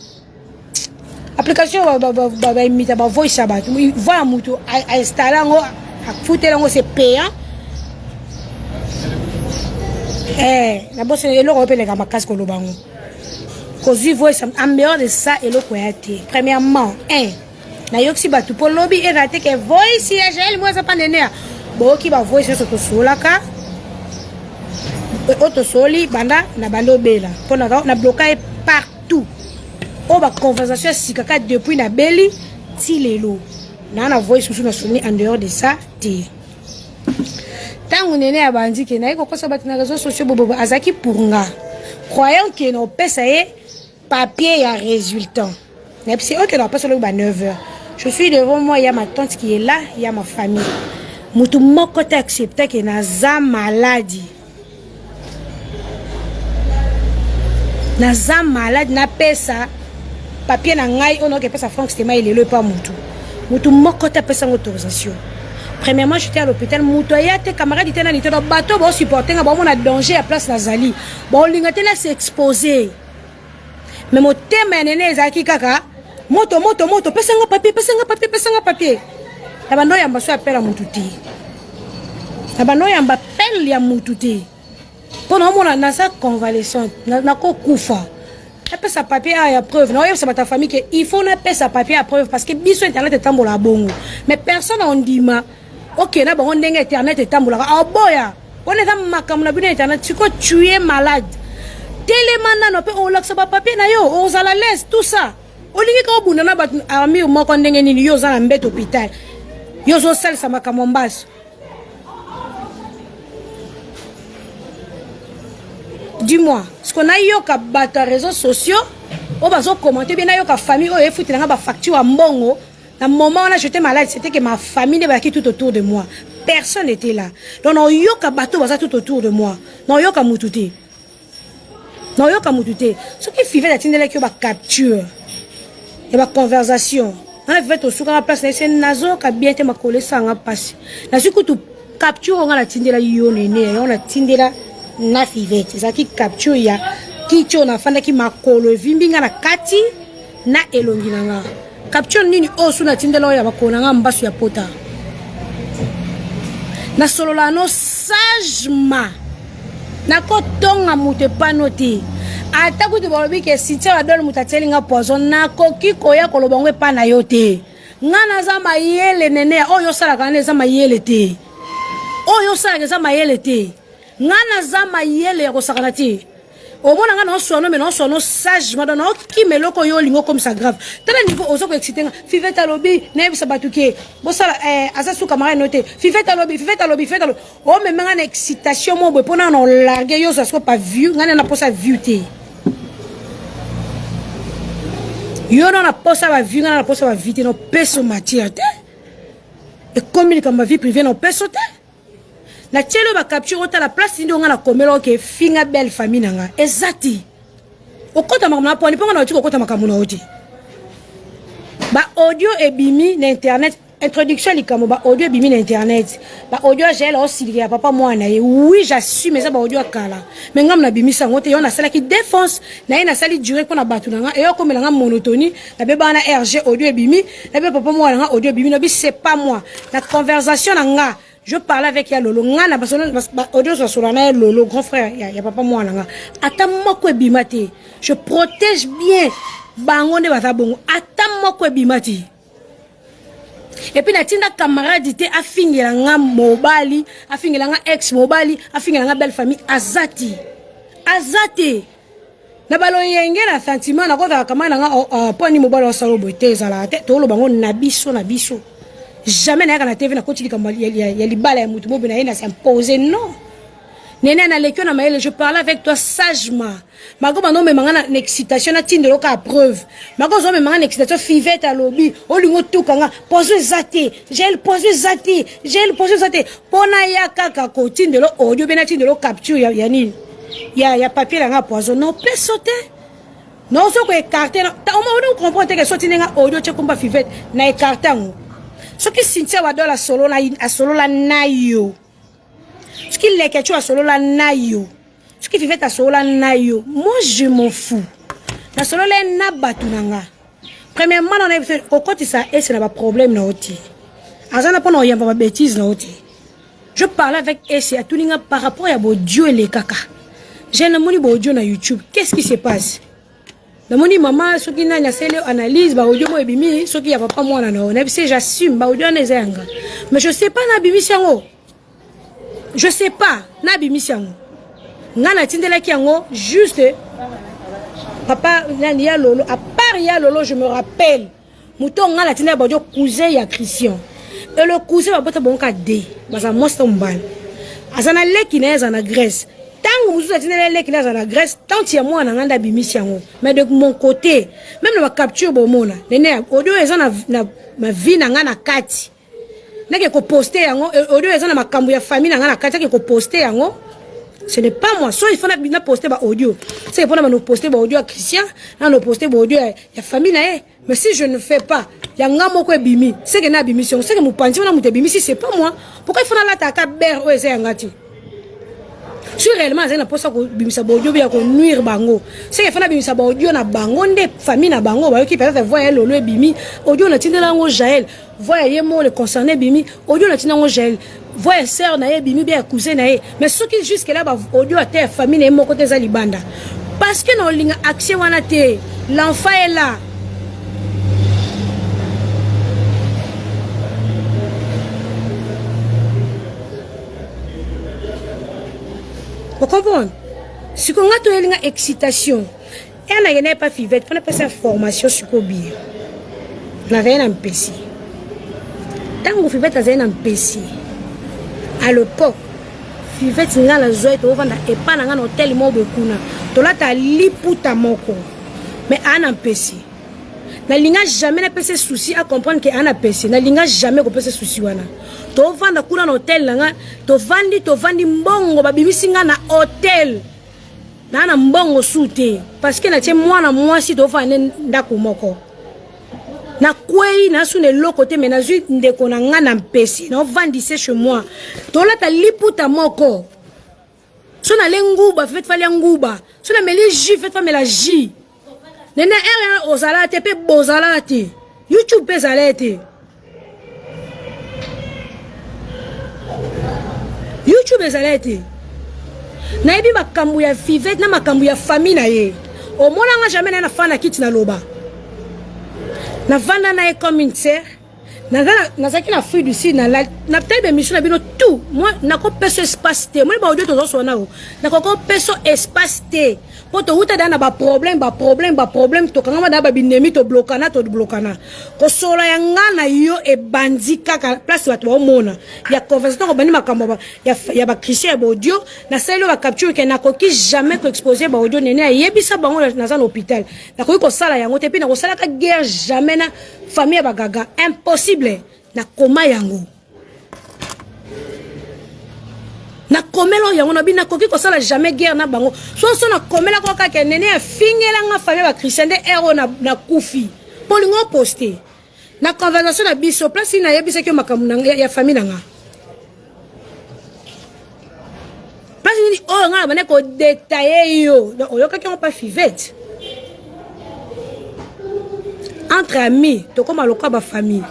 Application bah imiter bah voice sabat. Voilà muto à installer ngo à foutre ngo c'est payant. La bosse est là, on peut les gars casque au lobango. Cause voix en dehors de ça et le koyate. Premièrement, na yoksi batu pour lobby et raté que voice si agel moi ça pas néné. Bo ki ba voice sur to solaka. Auto soli banda na bando bela. Pour na bloquer partout. O ba conversation sikaka depuis na beli ti lelo. Na voice sur na soni en dehors de ça ti. Tant nene abandi ke na iko kosa bati na réseaux sociaux bobo azaki pour nga. Croyant que no pesa e papier ya résultat. Mais c'est OK non pas solo ba 9h. Je suis devant moi, il y a ma tante qui est là, il y a ma famille. Mutu moko ta accepter que naza maladie. Naza malade na pesa papier na ngai ono ke pesa franc c'était il est pas mutu. Mutu moko ta pesa autorisation. Premièrement, j'étais à l'hôpital, Moutoya, tes camarades étaient dans le bateau, bon supporter, bon on a danger à place Nazali. Bon l'ingate là s'est exposé. Mais mon thème est Zaki kaka, moto, pesanga papier. Abando yamba so appel à Moututi. Abando yamba appel ya Moututi. Pendant mon na sa convalescente, na ko kufa. Appel sa papier à preuve. Non, c'est ta famille que il faut appeler sa papier à preuve parce que biso internet est tambola bongo. Mais personne on dit ma OK, na bon ndenge internet est tambola. Ah boya. On est dans makamuna bi internet, tu es malade. Télémana no pe on laksa ba papier na yo, on za la laisse tout ça. Olingi ka obunda na ba armi moko ndenge nini yo za na mbete hôpital. Yo zo sel sa makamombaso. Dis-moi, ce qu'on a eu qu'à battre les réseaux sociaux, on va commenter bien eu qu'à famille, on a foutu la facture à mbongo. Dans le moment où j'étais malade, c'était que ma famille était tout autour de moi. Personne n'était là. Donc on a eu qu'à battre tout autour de moi. Non yo qu'à moutouté. Non yo qu'à moutouté. Ce qui fait la tine là que ma capture, et ma conversation. On a fait au souk à la place, c'est nazo qui a bien été ma collé ça en passe. La suite tout capture on a la tine là yo néné, on a tine là. Na fivete c'est ça qui capture ya qui tona fanda qui makolo vimbinga na kati na elongi nanga capture nini osu na tindelo ya bakona nga mbasu ya pota na solo la no sagement na kotonga mute panoti ata kuti bolobi ke sitia wadolo mutateli nga poison na koki koya kolobangwe pa na yote ngana za mayele nene oyo sala kana za mayele te oyo sala za mayele te ngana zama yele ko sakanati o mona ngana sono mais non sono sagement dans qui me loko yo lingo comme ça grave tala niveau ozo ko exciter fiveta lobby nebi sabatuke bo sala asasu camarade noté fiveta lobby o me ngana excitation mo bo pona non larguer yo ça soit pas vu ngana na posa vue te yo non na posa va vue ngana na posa va vite no peso matière et communique ma vie privée no peso te. La tchelo ba capture ota la place ndi nga na komelo ke finga belle famille nga exacti okota makamuna poni ponga na otiko okota makamuna oti ba audio et bimi na internet introduction likamo ba audio bimi na internet ba audio gel aussi ya papa moi na oui j'assume ça ba audio akala mais ngam na bimi sango te yo na sala ki défense na ina sali durer ko na batu nga e yo komela nga monotonie na beba na RG audio et bimi na beba papa moi nga audio bimi no bi c'est pas moi la conversation nga. Je parlais avec Lolo. Ngana parce que audio sur la Lolo grand frère y a papa moi nga. Ata moko bimati. Je protège bien bangonde batabongo. Ata moko bimati. Et puis na tinda camarade te afingela nga mobali, afingela nga ex mobali, afingela nga belle famille azati. Na balo yenge na sentiment na kota kamana nga poni mobali wa salo boite zala te to lo bango na biso. Jamais n'a la TV na continue comme il y a les balles à moutou mais n'a s'imposer non nene na lekio na maele je parle avec toi sagement mago bano me mangana excitation na tinde loka preuve mago zo me mangana excitation fivete à lobby olingo tukanga pozo zate gel pozo zate pona ya kaka ko tinde lo audio bena tinde lo capture ya ni ya papier là nga poison non peut sauter non so ko écarter on comprend que sorti nga audio che komba fivette na écarter ngo so ki Cynthia wadola solo la na yo ce qui les que tu as solo la na yo ce qui fivette solo la na yo moi je m'en fous na solo la na batu nanga premièrement on a fait au côté ça et c'est pas problème na oti azana pas non y a pas bêtise na oti je parlais avec Essie à tout ninga par rapport à bo Dieu et les caca j'ai le moni bo Dieu na YouTube qu'est-ce qui se passe le moni maman ce qui n'a sele analyse ba audio mo ebimi ce qui y a pas moi na no na bise j'assume ba audio na zenga mais je sais pas na bimi siango je sais pas na bimi siango ngana tindela kiango juste papa nani ya lolo à part ya lolo je me rappelle mouton ngana tindela ba audio cousin ya Christian et le cousin va pas bon cadé parce que moi c'est un bal azana leki na za na Grèce tant que vous êtes leki na za na Grèce tant il y a moi na nganda bimisi yango mais de mon côté même la capture bomona nene audio eza na ma vie na ngana kati neke ko poster yango audio eza na makambo ya famille na ngana kati ko poster yango ce n'est pas moi soit il faut na poster ba audio c'est pour na nous poster ba audio à Christian na nous poster ba audio ya famille na mais si je ne fais pas yanga moko bimi c'est que na bimi c'est que mon panzi na muté bimi si c'est pas moi pourquoi il faut na la taka ber o eza yangati si réellement c'est na posa ko bimi sa audio bien ko nuire bango c'est que faut na bimi sa audio na bango nde famille na bango ba qui peut-être voir lolo bimi audio na tindela ngo Jaël voya yemo le concerné bimi audio na tindela ngo Jaël voya sœur na ye bimi bien cousin na ye mais ce qui jusque là ba audio à terre famille na moko te za libanda parce que no linga action wana te l'enfant est là. Vous comprenez? Si on a une excitation, et on n'a pas fait on a pas sa formation sur Kobi. On avait un PC. Tant que vous faites un PC, à l'époque, vous faites la joie et pas dans un hôtel mobile. Tu as liputa moko, mais on a un PC. Na linga jamais na pese souci à comprendre que ana pese na linga jamais ko pese souci wana to vanda kuna na hotel nga to vandi mbongo babimisi nga na hotel na mbongo sute parce que na tie mwana mwasi to vanda ndako moko na kwei na sune lokote mais na zui ndeko na nga na pese na vandise chez moi to la ta liputa moko so na lenguba fait fali nguba so na meli ji fait fa mela ji nene rien aux alate pe bozalate YouTube pe zalate YouTube zalate na ebi makambu ya fivette na makambu ya famille na ye au mona nga jamais na fana kiti na loba na vanda na e comme une sœur na zaki na fille du sud na tebe mission na bino tout moi na ko peso espace te moi ba audio to so na o na ko peso espace te poto uta dana ba problème to kanga da ba binemi to blokana ko solo ya ngana yo e bandika ka place watu ba mona ya conversation ko bani makambo ya ba Christian ba audio na selo ba capture ke na ko ki jamais ko exposer ba audio nene yebisa bango na za l'hôpital na ko sala yango te pe na ko sala ka guerre jamais na famille ba gaga impossible na koma yango na komelo yango na bina koki ko sala jamais guerre na bango so na komela ko ka ke nene afingela nga famille ba Christian de héros na kufi polingo poster na conversation na biso place na yebisa ke makamu ya famille nga place ni o nga bana ko détailler yo oyo ka ke on pas fivette entre amis to comme aloka ba famille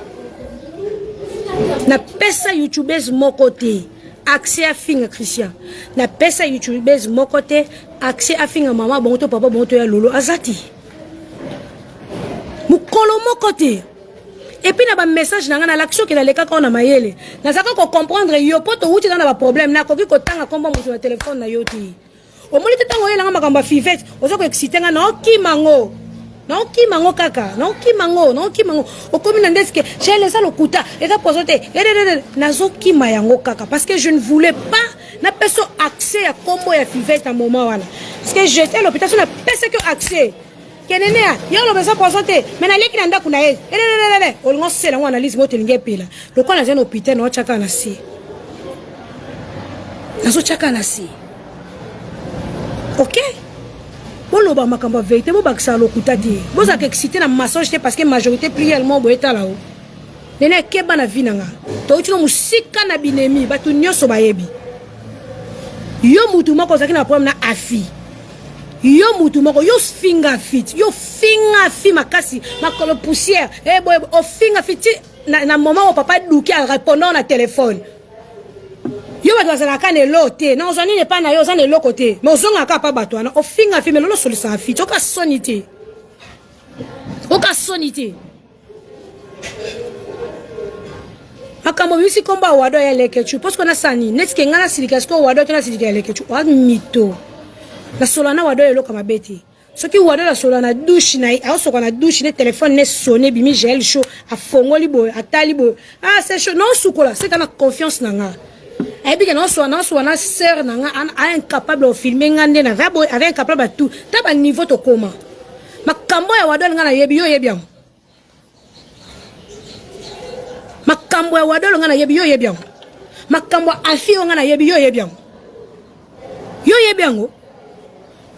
na pesa youtubeuse mon côté accès à finga Christian na pesa youtubeuse mon côté accès à finga maman bon to papa bon to ya lolo azati mukolo mon côté et puis na ba message na ngana l'action que na leka ko na mayele na zaka ko comprendre yo poto wuti na ba problème na ko ki ko tanga komba mo sur téléphone na yo ti o moli te tango yela ngama fivette ozo ko exciter nga na okimango non qui mango kaka non qui mango au commune ndeske j'ai laissé le kuta et ça posoté nazo ki mayango kaka parce que je ne voulais pas na peso accès à combo ya fivette à moment wana parce que j'étais à l'hôpital na peso que accès kenenea yo lo beso posoté mais na leki na ndaku na ye o ngo sela ngo analyse mo telinge pela le kwa na zeno hôpital no chaka na si nazo chaka na si ok bolo ba makamba vérité bo bakisa lokuta te bo za excité na mensonge te parce que majorité pluriellement bo eta là-haut nene keba na vinanga to uti no musika na binemi batu nyoso bayebi yo mutu moko zaki na problème na afi yo mutu moko yo finger fit makasi makolo poussière boy o finger fit na moment où papa douki a répondant na téléphone yo ba doza na kane lote na ozoni ne pa na yo zane lokote mais ozonga ka pa bato na o finger fit mais lolo solisa fit oka sonité makambo bisi komba wado ya lekechu parce qu'on a sani net ke ngana silika sko wado tona silika ya lekechu wa mito la solana wado yelo kama beti soki wado la solana douche na a so kana douche ne téléphone ne sonné bimi gel chaud a fongoli boy atali boy ah c'est chaud non sukola c'est kana confiance nanga et puis que non so na sœur nanga incapable de filmer ngande na va boy avec incapable tout ta ba niveau to koma makambo ya wado ngana yebi yo yebi makambo ya wadolo ngana yebi yo yebiango makambo afi ngana yebi yo yebiango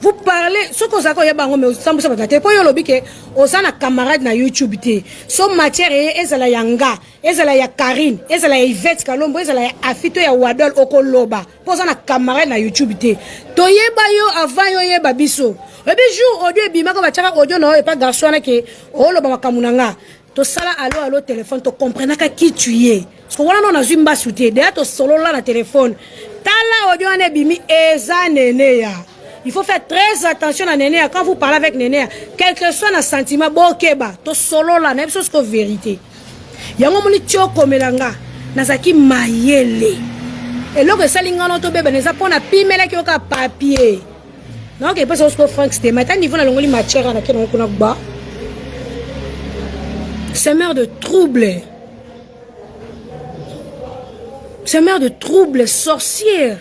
vous parlez ce qu'on s'accorde yebango mais sambu sa batate po yo lobike osana camarade na YouTube te so matière ezala yanga ezala ya Karine ezala ya Yvette Kalombo ezala ya afito ya wadol okoloba po osana camarade na YouTube te to yeba yo avant yo yeba biso ebi jour audio bimaka bachaka audio no e pas garçon na ke oloba makamunanga to sala allo téléphone to comprendre qui tu es parce que voilà non na zumba souté déjà to solo là na téléphone tala audio ane bimi eza nene ya il faut faire très attention à nene quand vous parlez avec nene quel que soit na sentiment bokeba to solo là na chose que vérité yango moni tio komelanga nazaki mayele eloko salinga no to bebe neza pona pimela ki oka papier non que parce que Frank c'était matin niveau na longoli matière na kena kuna ba semeur de troubles. Semeur de troubles, sorcière.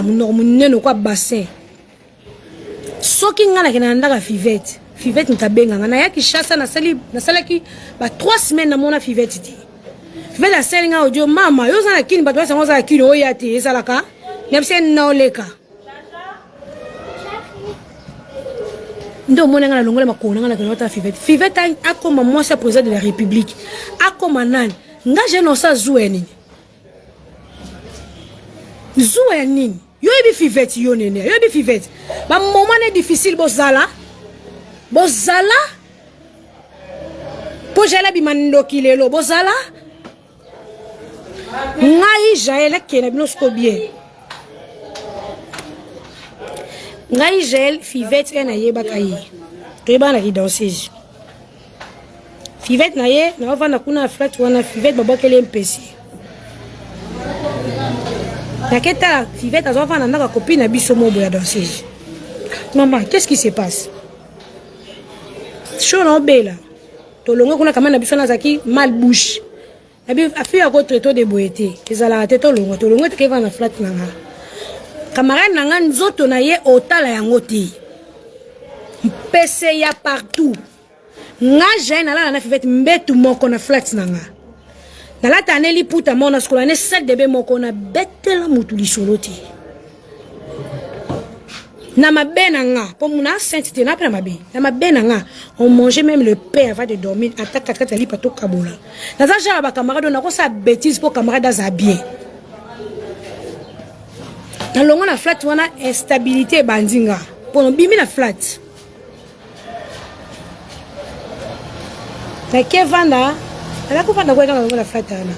Mon quoi bassin. Soki ngana kenanda ka Fivette. Fivette nkabenga ngana yaki chassa na sali ki ba 3 semaines na mona Fivette ti. Fivette a sali nga audio mama yo zana kini ba to sa ngoza kini oyati esalaka. Nepse na oleka. Ndo mona ngana longola makona ngana kenota Fivette. Fivette a comme moi sa président de la République. A comme nan. Nga je no sa zueni. Zueni. Yo ebi Fivette yo nene. Yo ebi Fivette. Ba moment est difficile bozala. Bozala. Po jala bi mando kilelo bozala. Ngai jaela kena binosko bien. Ngai gel Fivette na yeba kayi to yeba na danseuse Fivette na ye na vana kuna flat wana Fivette babakele MPC naketa Fivette azova na copine na biso mobo ya danseuse. Maman, qu'est-ce qui se passe? Chaud na bela to longo kuna kama na biso na zaki mal bouche abi afi ya ko traito de boete ezala teto longo te ke vana flat na nga camarade nanga nzoto na ye otala yango te mpese ya partout nga jeune ala na Fivette mbetu moko na flat nanga nalata aneli puta mona skola ne 7 debe moko na betela mutu lisolo te na mabe nanga po muna sainteté na mabe na mabe nanga on mangeait même le pain avant de dormir à 4 ali pato kabola na za jara ba camarade na ko sa bêtise pour camarade za bien. Na longo na flat wana instabilité bandinga pour bimi na flat na kevanda ala ko fanda ko na longo na flat ana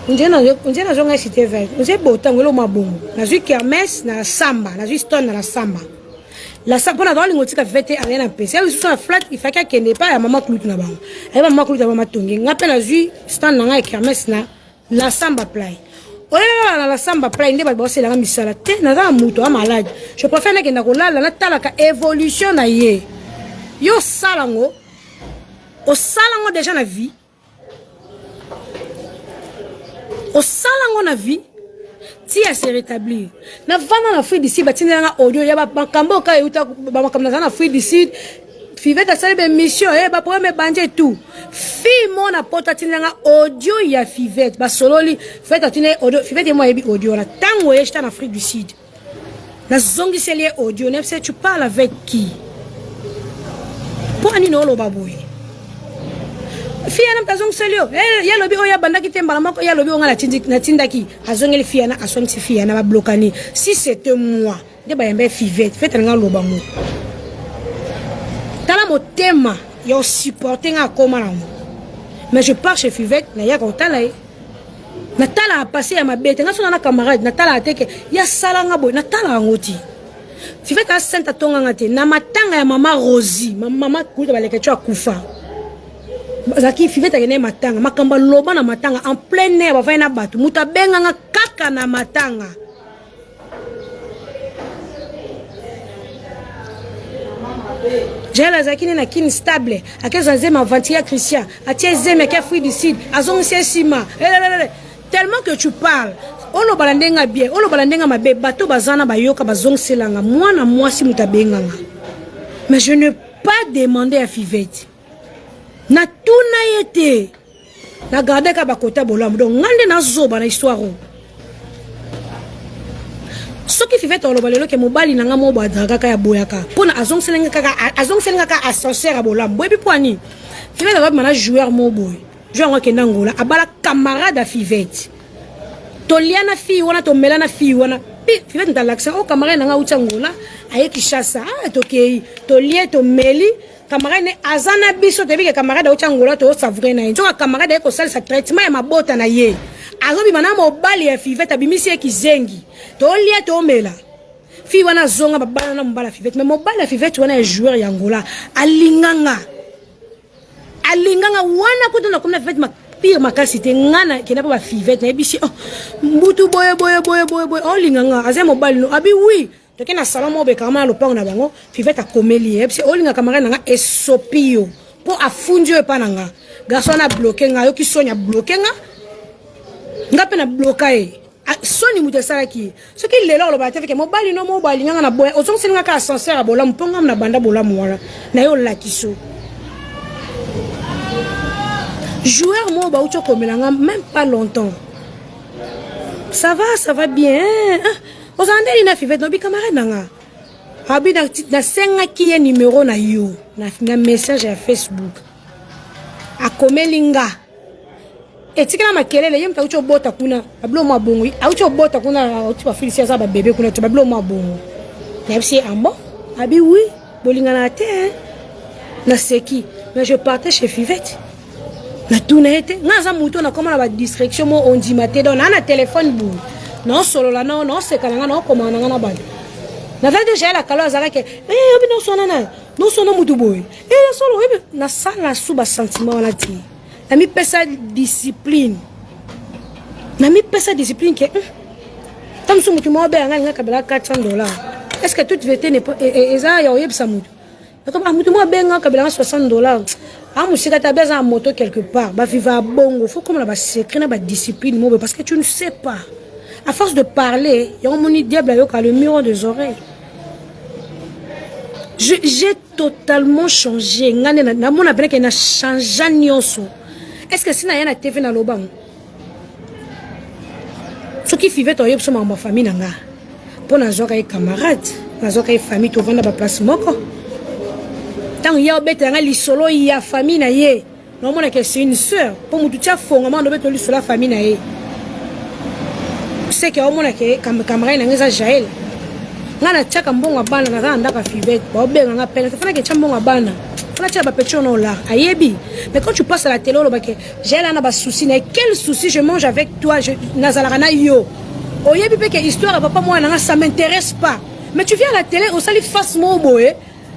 unjena zonga cité vert unje botango lo mabongo na zui kermesse na samba na zui stone na samba la samba na dans ngotika Fivette rien na pese ali sur na flat il faka kende pas ya mama Clout na bango ay mama Clout ya mama tongi ngape na zui stone na kermesse na la samba play. Ola la samba play ndeba bosse la misala te na za muto a malade. Je préfère na kenda ko lala na talaka évolution na ye. Yo salango o salango déjà na vie. O salango na vie ti a se rétablir. Na vana na fruit d'ici batina na audio ya ba kambo ka yuta ba makamna na fruit d'ici Fivette a salé une mission, bah pour me banger tout. Fille mon apporte tinanga audio ya Fivette, bah solo li fait atine audio, Fivette et moi yebi audio na tango j'étais en Afrique du Sud. Na zongi c'est lié audio, ne sais tu parles avec qui? Pour ani no lo baboy. Fille na mtazong selio, ya lobi oya banda ki tembala mako ya lobi onga na tindaki, azongeli fille na asomti fille na ba blokani. Si c'était moi, de ba yembe Fivette, fait nga lo ba mo. Tala mo tema yo supporter nga koma na mo. Mais je pars chez Fivette na ya ko tala e. Na tala a passé à ma bête, nga sona na camarade na tala ateke ya sala nga boy na tala ngoti. Fivette a senta tonga ngate na matanga ya mama Rosie, mama kuta baleke tu akufa. Zaki Fivette a gene matanga, makamba loba na matanga en plein air ba na batu, muta benga nga kaka na matanga. J'ai la zakine na kin stable, a quel zazem avantia Christian, a tiezem ke fruit du sud, a zon sima. Tellement que tu parles, on lo balandenga bien, on lo balandenga mabe, bato bazana bayoka bazong selanga, moi na moi si mutabenga. Mais je ne pas demander à Fivette. Na tout na yete. Na garder ka bakota bolam, donc ngande na zoba na histoire. Ce qui fait que le que mobile nanga mo ba draga ya boyaka pona azong selenga ka ascenseur a bolam boy bipoani Fivette va mana joueur mo boy joueur ke nangola abala camarade à Fivette toliana fi wana to melana fi wana Fivette dans l'accent o camarade nanga utangola aye kishasa tokei tolie to meli camarade ne azana biso te bi ke camarade utangola to savourer na njo camarade ko sala sa traitement ya mabota na ye azobi mana mobali ya Fivette abimisi kizengi tolia to mela fi wana zonga babana na mbala Fivette mais mobali ya Fivette wana ya joueur ya Angola alinganga wana ko na komna Fivette ma pire makasi te ngana kena pa Fivette na bisi oh mbutu boye oh linganga aze mobali no abi oui to kena salon mo be kama lopango na bango Fivette akomeli ebisi o linga camarade nga esopio po afundio epananga garçon na bloquer nga yo ki sonya bloquer nga ngape na bloquer soni muta saraki ce qui lelo lo ba te ke mobali no mobali nga na boya ozong selinga ka ascenseur a bola mponga na banda bola mwala na yo la kiso joueur mo ba ucho komelanga même pas longtemps ça va bien ozandeli na Fivette no bi camarade nanga abi na senga ki ye numéro na yo na message ya Facebook akomelinga etikala makelele yemta ucho bota kuna bablo mabongo aucho bota kuna aucho ba filisia za ba bébé kuna to bablo mabongo merci ambo abi oui bolinga na te na seki mais je partais chez Fivette na tuna ete ngaza muto na koma na ba distraction mo ondi maté don na téléphone bu non solo la non sekala na komana na ba na vade déjà la kalo azaka ke abi no sona mutu boy solo na sala suba sentiment na ti na mi pesa discipline que tam su mutu mo be nga kabela $400 est-ce que toute vérité n'est pas eza ya oyebisa mutu comme mutu mo be nga kabela $60 musika ta beza moto quelque part ba viva bongo faut comme la ba secret na ba discipline mo parce que tu ne sais pas à force de parler yo moni diable yo ka le mur des oreilles. J'ai totalement changé ngane na mona bene ke na changé nyonso. Est-ce que si na yana TV na lobang ce qui Fivette oyeb so ma famille nanga pona zoka e camarade na zoka e famille to vanda ba place moko tant ya beta nga lisolo ya famille na ye no mona que c'est une sœur pour mutu tia fonga ma no beto lisolo la famille na ye c'est que o mona que camarade na ngeza Jael ngana tchaka mbongo bana na ndaka Fivette ba obenga nga pele fana ke chambongo bana fana tia ba pechono la ayebi mais quand tu passes à la télé lo ba que j'ai là na ba souci na quel souci je mange avec toi je nazala na yo oyebi pe que histoire papa moi na ça m'intéresse pas mais tu viens à la télé au sali face mo boye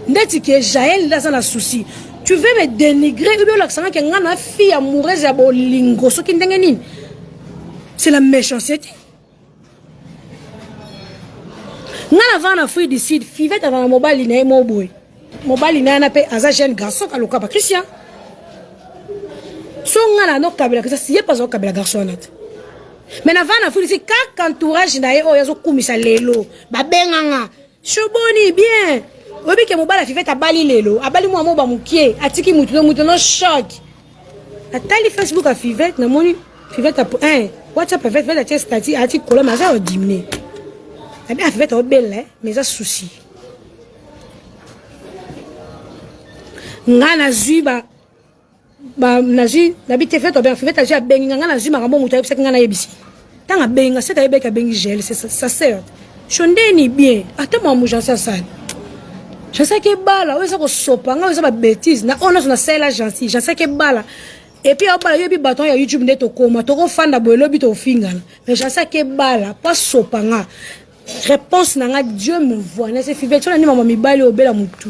ndeti que Jael là ça na souci tu veux me dénigrer ou bien l'accent que ngana fille amoureuse ya bolingo so ki ndenge nini c'est la méchanceté. Ngana vana fruit du sud Fivette avant mobile na mo boy mobile na pe aza jeune garçon kaloka ba Christian so ngana no kabela que ça si pas au kabela garçon nat mais na vana fruit du sud ka entourage na o yazo kumisa lelo ba benganga choboni bien obi ke mobala fivete abali lelo abali mwa moba mukie atiki mutu no choc atali Facebook a fivete na moni fivete WhatsApp fivete a stati ati kola maza o diminuer abi a fivete o belle mais ça souci ngana zuiba ba nazi nabite fete o bien fivete a bengi ngana zuma kambo mutu ayebisa ngana yebisi tanga benga c'est ayebeka bengi gel c'est ça sert chondeni bien attends moi j'en sais ça. Je sais que bala, oui ça ko sopanga, oui ça ba bêtise. Na on a na sela gentil. Je sais que bala. Et puis bala yo bi bâton ya YouTube ndeto koma, to ko fanda boelo bi to finga. Mais je sais que bala, pas sopanga. Réponse nanga Dieu me voit. Na se fivet na ni mama mibali obela mutu.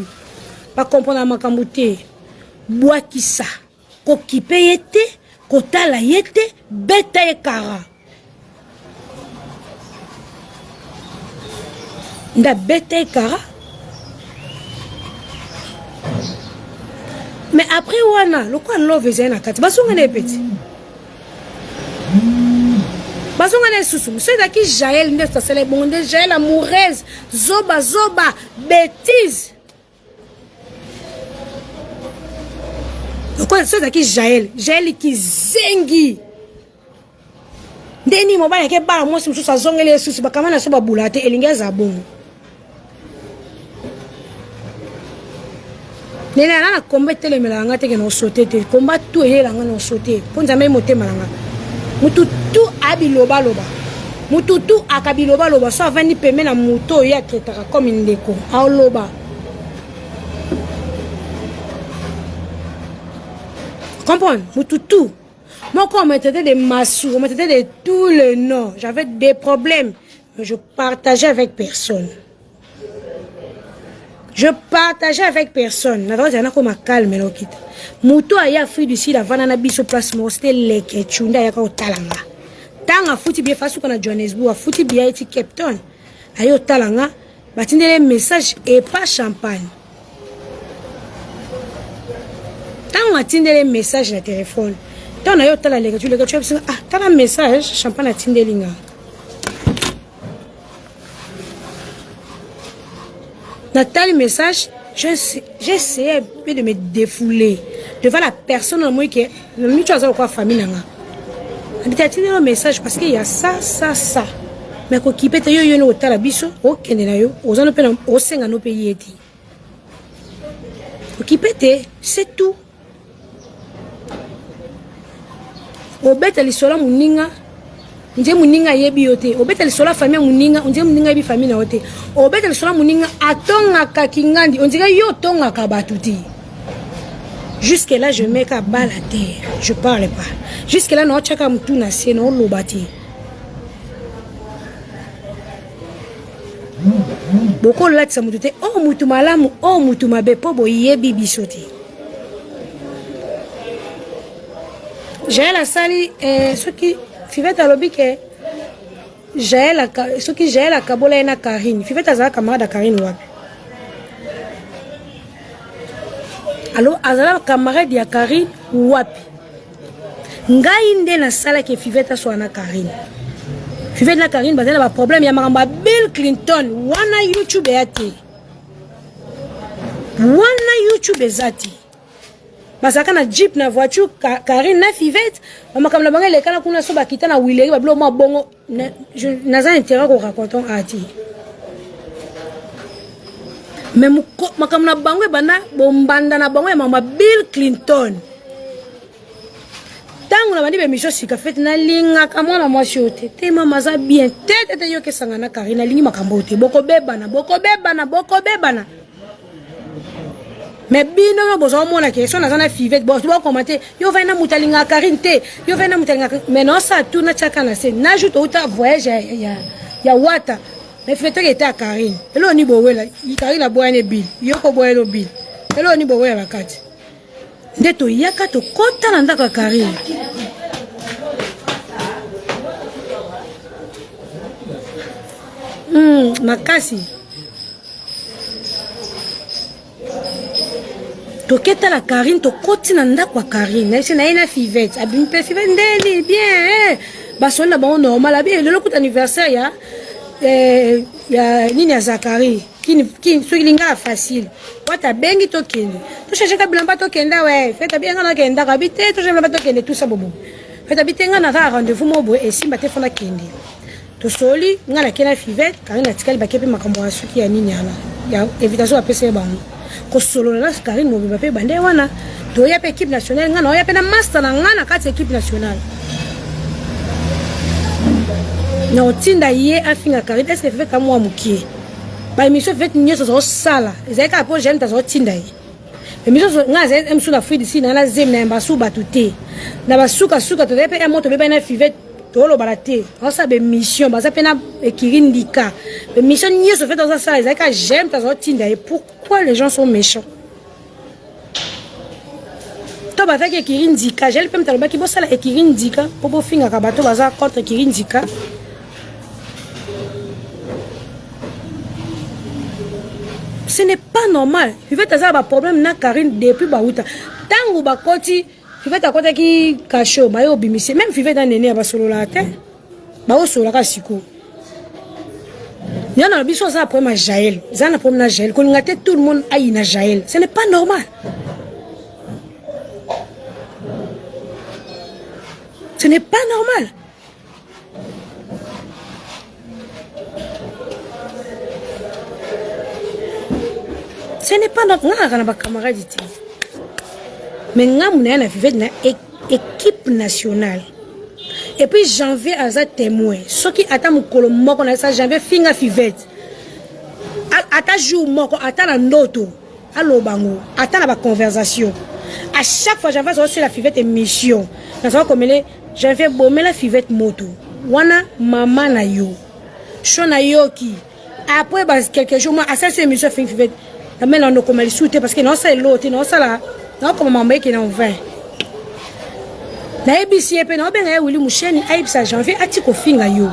Pas comprendre makambo te. Bois ki ça. Ko kipe yete, ko tala yete, beta e kara. Nda beta e kara. Mais après wana le quoi love ezena kati basonga na petit basonga na susu c'est là qui Jaël nesta c'est bon de Jaël amoureuse zoba bêtise le quoi c'est là qui Jaël qui zengi ndeni mobile ke bala mo susu sa zongele susu bakama na so babulate elingeza bongo. Nena na combat tele melanga te ke no sauter te combat tout et langa no sauter pour nzambe moté malanga mutu tout abiloba loba mutu tout akabiloba loba so avani peme na moto ya ketaka comme ndeko a loba comprendre mutu tout moi quand on mettait des massous on mettait de tous les noms j'avais des problèmes mais je partageais avec personne. Je partageais avec personne. Na droite, il y en a comme calme, là, quitte. Mouto a ya fui du sud, avant na biso place, moi, c'était les ketchunda, ya ka talanga. Tanga fouti bien face à Johannesburg, a fouti bien eti Cape Town. Ayo talanga, batinde les messages et pas champagne. Tanga tinde les messages na téléphone. Tanga ayo talanga, les ketchunda, ah, tanga message, champagne na tinde linga. Dans tel message, j'essayais de me défouler devant la personne en moi qui est le quoi famille nanga. Dit un message parce qu'il y a ça. Mais ko kipete yo no tala biso, o kende na yo, o zano pe o senga no pays eti. Ko kipete, c'est tout. O beta li sola muninga nje muninga yebi yote obeta lisola famille muninga nje muninga yebi famille na yote obeta lisola muninga atonga kakingandi on dirait yo tonga kabatuti jusque là je mets ka bala terre je parle pas jusque là no chaka mtu na sie no lobati boko latsa mutute o mutu malamu o mutu mabe po bo yebi bisoti j'ai la sali ce qui Fivete alobi ke Jaël akabola na Karine. Fivete azala camarade Karine wapi. Alors azala camarade ya Karine wapi. Ngai nde na sala ke Fivete so na Karine. Fivete na Karine bazana ba problème ya maramba Bill Clinton wana YouTube yati. Wana YouTube ezati. Basaka na jeep na voiture Karine na Fivete mama comme la banga le kana kuna so bakita na wileri bablo ma bongo naza intérêt ko raconton ati mais makam na bango bana bombanda na bango ya mama Bill Clinton tangu na bandi be mission sika fete na linga kama na mwasi yote te mama za bien tete yo ke sanga na Karine lingi makambo te boko bebana mais bino yo bozo mona ke so na zana Fivete bo commenter yo va na mutalinga Karine te yo va na mutalinga mais non ça tout na chaka na se na joute auta voyage ya wata mais Fivete était à Karine elo ni bowela Karine boyane Bill yo ko boyelo Bill elo ni bowela bakati ndeto yaka to kota na ndaka Karine makasi toketa la Karine to koti na ndako Karine c'est na ina Fivete abimpe Fivete ndeli bien basona ba normal abi le coup anniversaire ya nini ya Zakari qui linga facile wata bengi to kende to chercher ka bilamba to kenda ouais fait bien ngana kenda ka bité to chercher bilamba to kende tout ça bobo fait bien ngana ka rendez-vous mo bo et simba te fona kende to soli ngana kena fivette karina tikali bakepe makambo asuki ya nini ala ya invitation à PC bango ko solo na Karine mo ba pe bande wana to ya pe équipe nationale ngana ya pe na master na ngana ka équipe nationale. Non, tinda yé a fin à Karine, est-ce que fait comme moi moukié? Bah, émission fait une chose au sala. Ils avaient qu'à poser j'aime ta sorte tinda yé. Émission n'a zé aime sous la fouille d'ici, n'a zé n'a pas sous batouté. N'a pas sous suka tu devais un mot tu devais pas fivet tout le baraté. On sait des missions, bah ça peut na Kirin dika. Les missions n'y se fait dans ça sala. Ils avaient qu'à j'aime ta sorte tinda yé. Pourquoi les gens sont méchants? Toi bah fait que Kirin dika, j'ai le même talba qui bosse là et Kirin dika pour finir à kabato baza contre Kirin dika. Ce n'est pas normal. Il fait ça un problème na Karine depuis Baouta. Tant que bakoti, il fait à côté qui cache, bah yo bimisé. Même il fait dans néné à solo la terre. Bah au solo la siko. Il y a un biso ça problème à Jaël. Ça un problème à Jaël. Quand on a tout le monde aïe na Jaël. Ce n'est pas normal. Ce n'est pas normal. Ce n'est pas notre camarade. Mais nous avons une équipe nationale. Et puis janvier à ça témoin. Ce qui attend mon colombo qu'on a ça janvier finga fivet. Attends jour moko attends la note. Allo bango attends la conversation. À chaque fois j'avais aussi la fivette émission. Nous avons comme les janvier bomber la fivette moto. Wana mama na yo. Shona yoki. Après quelques jours moi à cette émission fin fivette. Mais non, nous comme les soutes parce que non c'est l'autre, non ça là, non comme maman qui n'en vient. Na ABC et non ben Willy Moucheni, aïbsa janvier a tiko finga yo.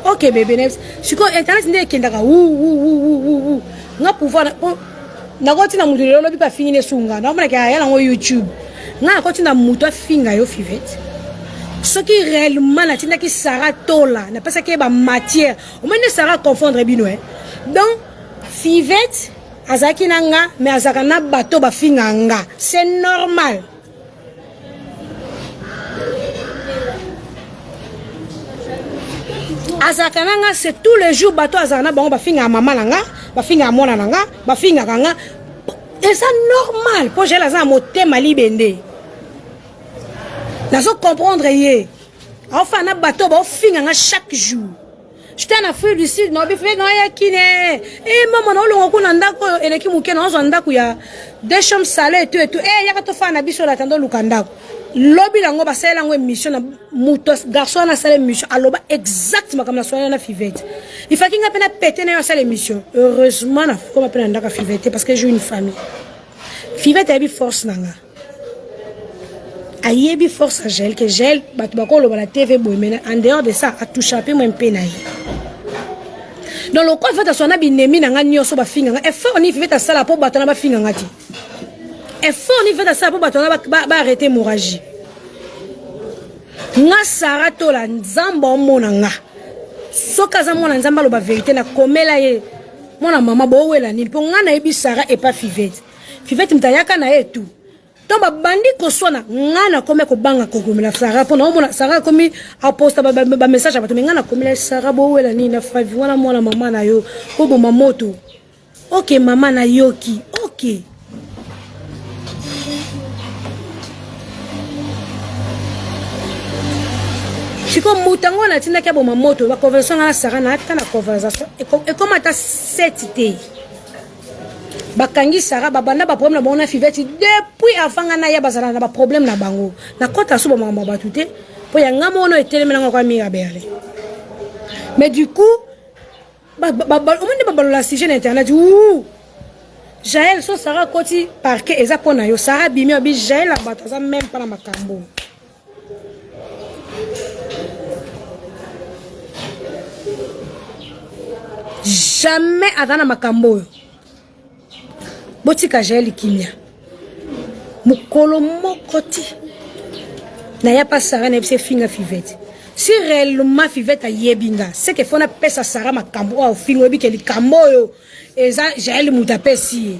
Ok bébé neps. Si quoi internet n'est qu'indaka ou. N'a pouvoir na goti na mutu lelo bi pa fingi sunga. Na mona ka ya na YouTube. Na goti na mutu finga yo fivette. Ce qui réellement na tinda ki sara tola, na pas ça que ba matière. Au moins ne sara confondre bino hein. Donc fivette azaki nanga mais azaka na bato ba finganga c'est normal. Azaka nanga c'est tous les jours bato azaka na bango ba finga mama nanga ba finga mona nanga ba finga kanga et ça normal pour j'ai la za motema libende nazo comprendre yé enfin na bato ba finganga chaque jour. J'étais en Afrique du Sud, non, bifé non ya kine. Eh maman non longo kuna ndako eleki muke non zo ndako ya deux chambres salées et tout. Eh ya ka fa na biso la tando lukandako. Lobi lango ba sala ngo émission na mutos garçon na sala émission aloba exactement comme la soirée na fivette. Il faut qu'il ngapena péter na sala émission. Heureusement na comme apena ndaka fivette parce que j'ai une famille. Fivette a bi force nanga. Ayebi force à gel que gel bat bako lo la TV boy mais en dehors de ça a tout chapé moi penaï. Dans le quoi fait à son abinemi na ngani so ba finga effort ni fait à ça la pour batona ba finga ngati. Effort ni fait à ça pour batona ba arrêter hémorragie. Nga sara to la nzamba mona nga. Soka za mona nzamba lo ba vérité na komela ye. Mona mama bo wela ni po nga na ebi sara et pas fivette. Fivette mtayaka na e tout. Tomba bandi ko sona ngana kome ko banga ko komela sara pona omona sara komi a posta ba message abato ngana komela sara bo wela ni na favi wana mwana mama na yo obo mamoto. OK mama na yoki. OK. Siko mutango na tinda kia bo mamoto ba conversation na sara na ata na conversation et comme ata setité. Bakangi sara babanda ba problème na bona fivette depuis afanga na ya bazana na ba problème na bango na kota suba mama batute po ya ngamo no etelemela ngwa mira berle mais du coup on ne ba balola sujet internet ou Jaël so sara koti parquet eza pona yo sara bimi obi Jaël abataza même pas na makambo jamais adana makambo botika Jaël kimia mukolo mokoti na ya pas Sarah na bise finga fivete. Si réellement fivete a yebinga, c'est que faut na pesa Sarah makambo au fingo ebi ke likambo yo eza jaeli mutapesi.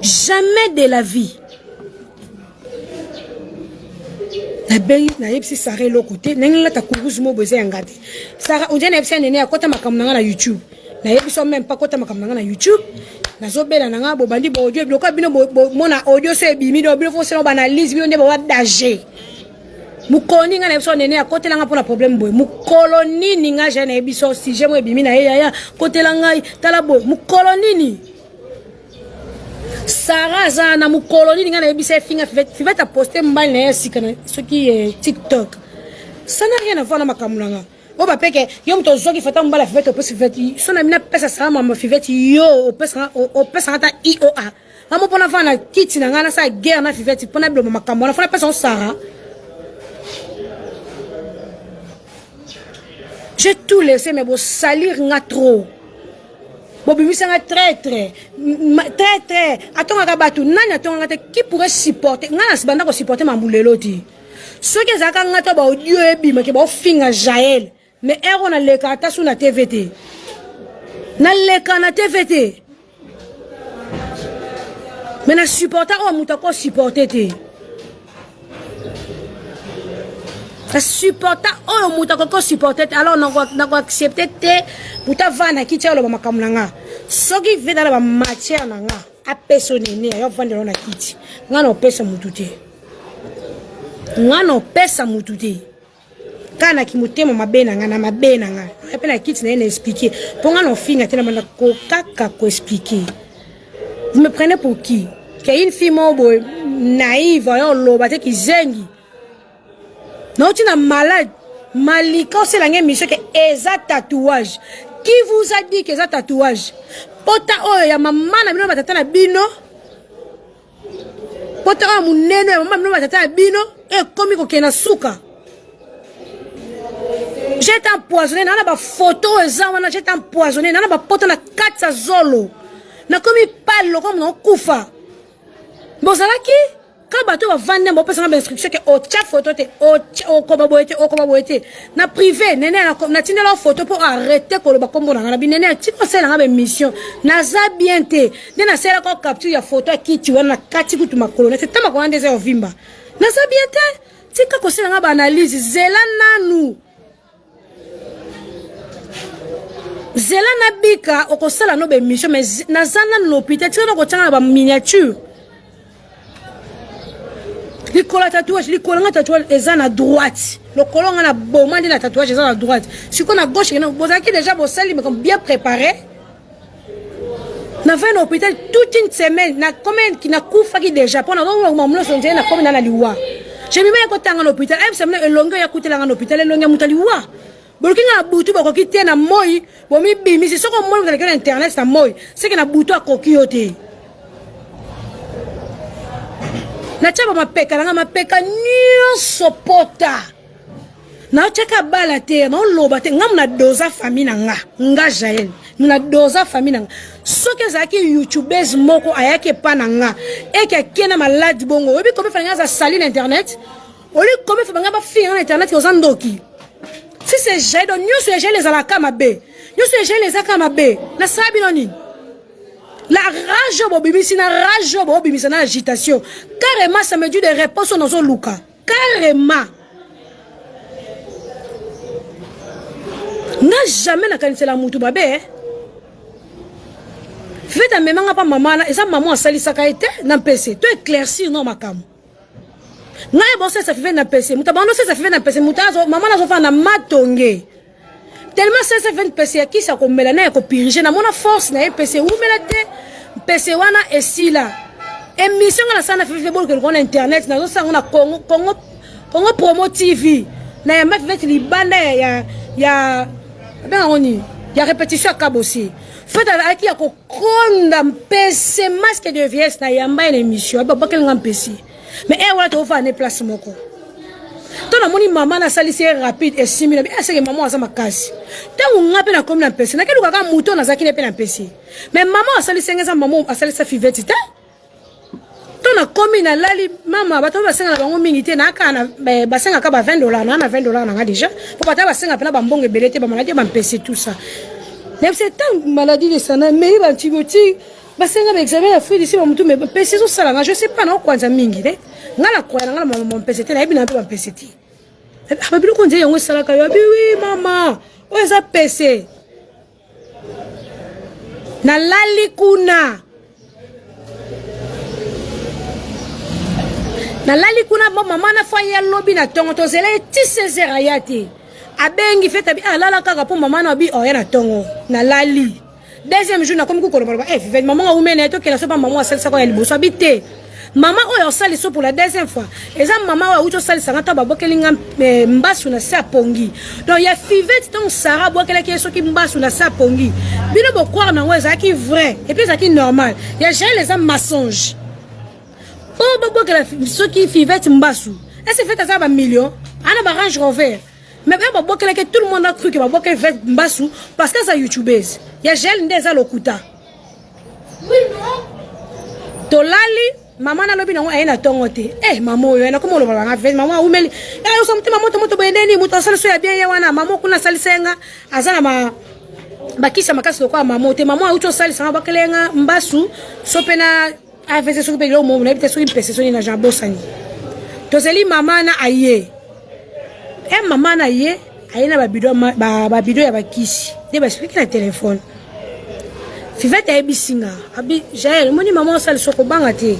Jamais de la vie. La belle na yepsi Sarah lo côté nengela ta kuruzu mo beze ngati. Sarah on dit na yepsi nene akota makamnanga na YouTube. Na yepsi même pas kota makamnanga na YouTube. Na zobela nanga bo bandi bo audio bloka bino mona audio so ebimi do bino fo se no banalise bino ndeba wa danger. Mukoni nga na yepsi nene akota langa pona problème boy. Mukoloni ninga jana yebiso si je mo ebimi na ya côté langa tala boy mukoloni. Sarah Zana mukoloni ninga na yebisa finga fivete a poster mbali na yasika na ce qui est TikTok. Ça n'a rien à voir na makamulanga. O ba peke yo mto zoki fata mbala fivete o pesa fivete. So na mina pesa Sarah mama fivete yo o pesa ta IOA. Mama pona fa na kiti na ngana sa guerre na fivete pona bilo makamulanga fa na pesa Sarah. J'ai tout laissé mais bon salir nga trop. Bobi sanga très. Attends ngabatu nani attends ngate qui pourrait supporter ngana sibanda ko supporter mamulelo ti. Ceux qui zaka ngata ba audio ebi make ba finga Jael mais ero na leka ta sur la TVT. Na leka na TVT. Mais na supporter o mutako supporter te. Na supporter o mutako supporter alors na ko accepter te puta vana ki tshelo ba makamulanga. Soki veda la matière nanga a personnene yo vendre na kiti ngana opesa mututé kana ki mutema mabena ngana mabena nga apena kiti na expliquer pour ngana finga tena manda ko kaka ko expliquer. Vous me prenez pour qui? Qu'il une fille mobo naïve yo loba te ki zengi non tu na malade malika c'est la même mission que eza tatouage. Qui vous a dit que c'est un tatouage? Pota oyo ya mama na bino batata na bino. Pota oyo munene ya mama bino batata na bino. E komi ko kena suka. J'ai empoisonné na ba photo eza wana j'ai empoisonné na ba pota na katsa zolo. Na komi palo comme no kufa. Bozala ki? Quand bato va vendre mo pesa na instruction que o cha photo te o koba boete na privé nene na tine la photo pour arrêter ko le bakombo na bi nene ti ko sela na mission na za bien te na sela ko capture ya photo ki ti wana kati kutu makolo c'est tama ko ndeze ovimba na za bien te ti ka ko sela na ba analyse zela nanu zela na bika o ko sela no be mission mais na zana no pite ti ko tanga ba miniature. Les tatouage, les colons tatouage, ils sont à droite. Le colon a bombarde la tatouage, ils sont à droite. Si on a gauche, vous avez déjà vos salles, mais bien préparé. Nous avons un hôpital toute une semaine. Nous avons combien qui n'a couvert qui déjà. Pendant que nous avons combien dans la liwa. J'ai mis un côté dans l'hôpital. Même si le longue a coûté dans l'hôpital, le longue a monté liwa. Bolki na butu ba ko kité na moyi, bo mi bimi, c'est ce qu'on moi vous allez sur internet na moyi. C'est que na butu a kokiote. Na chaba mapeka na mapeka nyonso pota na chaka bala te na loba te ngam na doza famille nga Jael na doza famille nga soki zaki youtubers moko ayake pa nga eke kena malade bongo obi kobe fanga za sali na internet oli kobe fanga ba fi na internet ko zandoki si c'est Jael donc nyonso Jael les alaka mabe nyonso Jael les alaka mabe na sabi noni. La rage bobimisi na rage bobimisi na agitation. Carrément ça me dit des réponses dans son luka. Carrément. N'a jamais na kanise la mutu babe. Faites à maman pas maman et ça maman sali sakaite na PC. Tu éclaircir non makam. Na bon ça fait na PC. Muta bando ça fait na PC. Muta maman na zo fa na matonge. Tellement ça fait PC qui ça comme melana ko piriger na mona force na PC ou melate PC wana esila émission na sana fait bon que on internet na ça on a Congo Promo TV na ya fait libanda ya ben on y a répétition kabosi fait avec ya ko konda PC masque de vieillesse na yamba une émission ba bakel ngam PC mais wala to fa ne place moko Ton amoni maman na salisi rapide et simile. Est-ce que maman a ma casse? Tant on a peine comme la PC. N'a qu'elle a mouton na zaki ne peine PC. Mais maman a salisi ngeza maman a salisi fivette. Ton a commis na lali maman bato basenga bango mingité na kana basenga ka ba $20 na $20 na déjà. Pour pas ta basenga pena ba mbongo belete ba maladie ba PC tout ça. Même c'est tant maladie de sana mais antibiotique basenga ba examen ya fruit d'ici ba mutu mais PC so sala je sais pas na kwanza mingi de. Ngala kwa ngala maman PC na ibina pe ba PC. Ababili konje yango salaka yo oui maman o eza PC na lali kuna maman na fa ya lobi na tongo to zela ti 16h ayati abengi feta bi alala kaka po maman na bi o ya na tongo na lali deuxième jour na comme ko koloba maman a umene to kela so pa maman asalisa ko ya liboso abite. Maman oyo sali so pour la deuxième fois. Eza maman oyo uto sali sangata ba bokelinga mbasu na sa pongi. Donc ya fivette ton Sarah bokela ki so ki mbasu na sa pongi. Bino bo croire na ngwe za ki vrai et puis ça qui normal. Ya j'ai les âmes mensonges. Oh bokela so ki fivette mbasu. Et c'est fait à ça ba million. Ana ba Range Rover. Mais ba bokela que tout le monde a cru que ba bokela fivette mbasu parce que ça youtubeuse. Ya j'ai ndeza lokuta. Oui non. Tolali maman na lobi na ngo ayena tongote maman oyo na komo lo bala ngave maman umeli yo so mtima moto bendeni muto sala so ya bien ya wana maman kuna salisenga azana bakisa makasi kwa maman te maman auto salisanga bakelenga mbasu so pena afese so pe lo mo na bite so impese so ni na jambo sani to zeli maman na aye maman na aye ayena ba bido ya bakisi de ba explique na téléphone Fivette ebisinga abi jael moni maman saliso ko banga te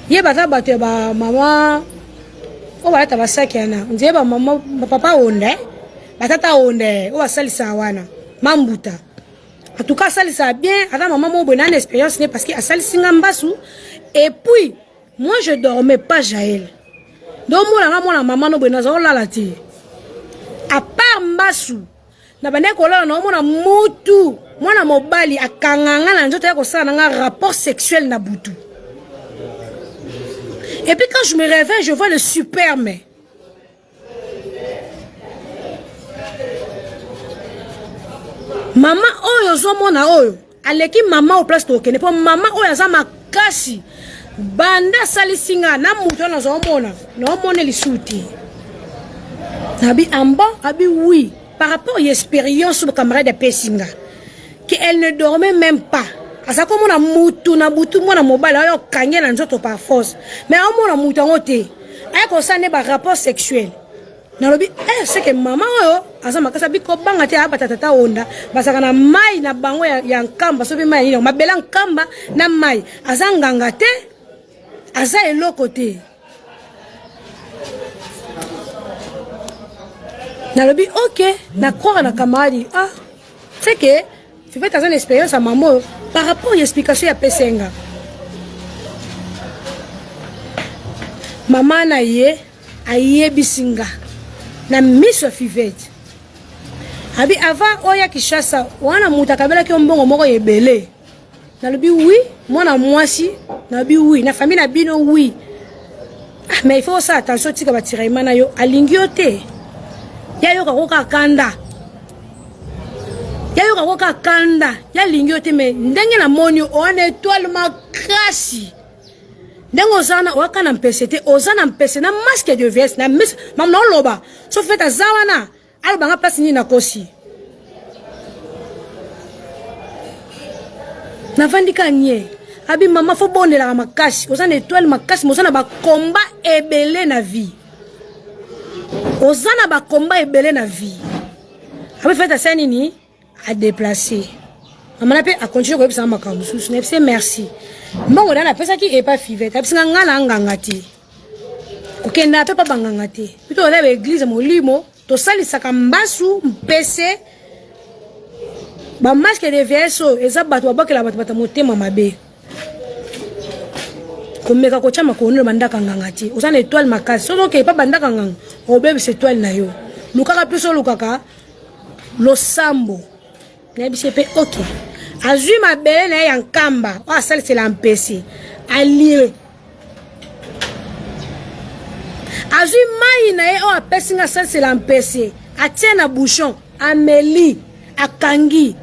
ye bata bato ba mama o ba ta basaki ana ndiye ba mama papa onde batata onde o basalisa wana mambuta en tout cas salisa bien ata maman mo bonne expérience ne parce que asalisinga mbasu et puis moi je dormais pas Jaël donc moi la maman no bonne zo lala ti à part mbasu na bande ko lala no mona mutu mwana mobali akanganga na nzoto ya ko sala nga rapport sexuel na butu. Et puis quand je me réveille, je vois le superbe. Maman oyo zo mona oyo, aleki maman au place to kene po maman oyo za makasi. Banda salisinga na muto na zo mona, no mona lisuti. Abi amba, abi oui, par rapport à l'expérience de camarade de Pessinga, qu'elle ne dormait même pas. Asa comme on a moutou na butu moi na mobile ayo kanye na nzoto par force mais on a moutou ngote ay ko sa ne ba rapport sexuel na lobi c'est que maman oyo asa makasa bi ko banga te abata tata onda basaka na mai na bango ya nkamba so bi mai ni mabela nkamba na mai asa nganga te asa eloko te na lobi OK na croire na kamari c'est que tu fais une expérience à maman par rapport à l'explication à Pessenga. Maman na ye aye bisinga na miso fivette. Abi avant oya kishasa wana mutakabela ki mbongo moko yebele. Na lobi oui, moi na mwasi, na lobi oui, na famille na bino oui. Mais il faut ça attention tika ba tiraima na yo alingiote. Ya yo ka kanda. Ya yoka woka kanda ya lingyo te me ndenge na moni on étoile makasi ndengo zana waka na mpesete ozana mpese na masque de veste na mis mam na loba so fait azawana alba nga place ni na kosi na vandika nye abi mama fo bonela makasi ozana étoile makasi mozana ba combat ebele na vie ozana ba combat ebele na vie abi fait asani ni à déplacer. Maman a continué à faire ma carousse. Merci. Bon, on a fait ça qui est pas fivette. Parce que ngala ngangati. Ok, n'a pas bangangati. Plutôt on a l'église mon limo. To sali sakambasu mpese. Ba masque de verso. Eza bato babake la bato batamote mamabe. Komeka ko chama ko no bandaka ngangati. Osana étoile makasi. So donc pas bandaka ngang. Obebe cette étoile na yo. Lukaka plus lukaka. Lo sambo. N'abisepé OK. Azui ma belle na yankamba. Ah ça c'est l'empêcher. Allié. azui mai na ye o apesinga ça c'est l'empêcher atie na bouchon ameli akangi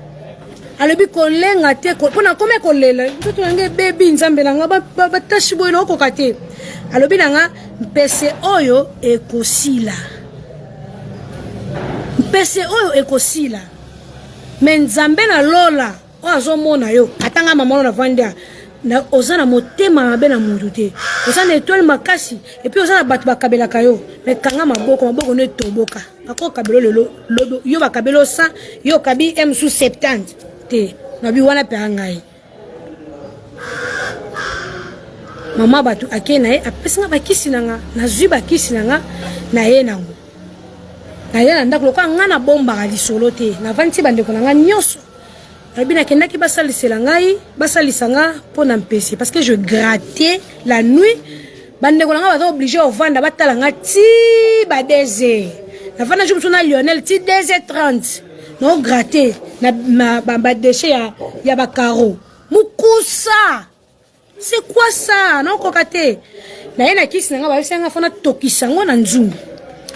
alobi kolenga te pona kome kolela tout nge baby nzambe nanga ba tashi boy no kokate alobi nanga mpese oyo ekosila mpese oyo ekosila mais nzambe na lola o azomona yo atanga mama na vandia na ozana motema mabe na mundu te ozana étoile makasi et puis ozana batu bakabela kayo mais kanga maboko ne toboka ako kabelo lelo lodo yo bakabelo 100 yo kabi m sous 70 te na bi wana pe ngai mama batu akena e apesinga bakisi nanga na zui bakisi nanga na ye nango na ye na ndako lokwa nga na bomba ga lisolo te na vanti bande ko nanga nyoso Rabina kendaki basalisela ngai basalisanga pona mpesi parce que je grattais la nuit bande ko nanga baza obligé au vanda batala nga ti ba 2h na vanda je msona Lionel ti 2h30 no gratter na ba déchet ya ba caro mukusa c'est quoi ça non kokate na yena kisi nanga ba senga fona tokisango na nzungu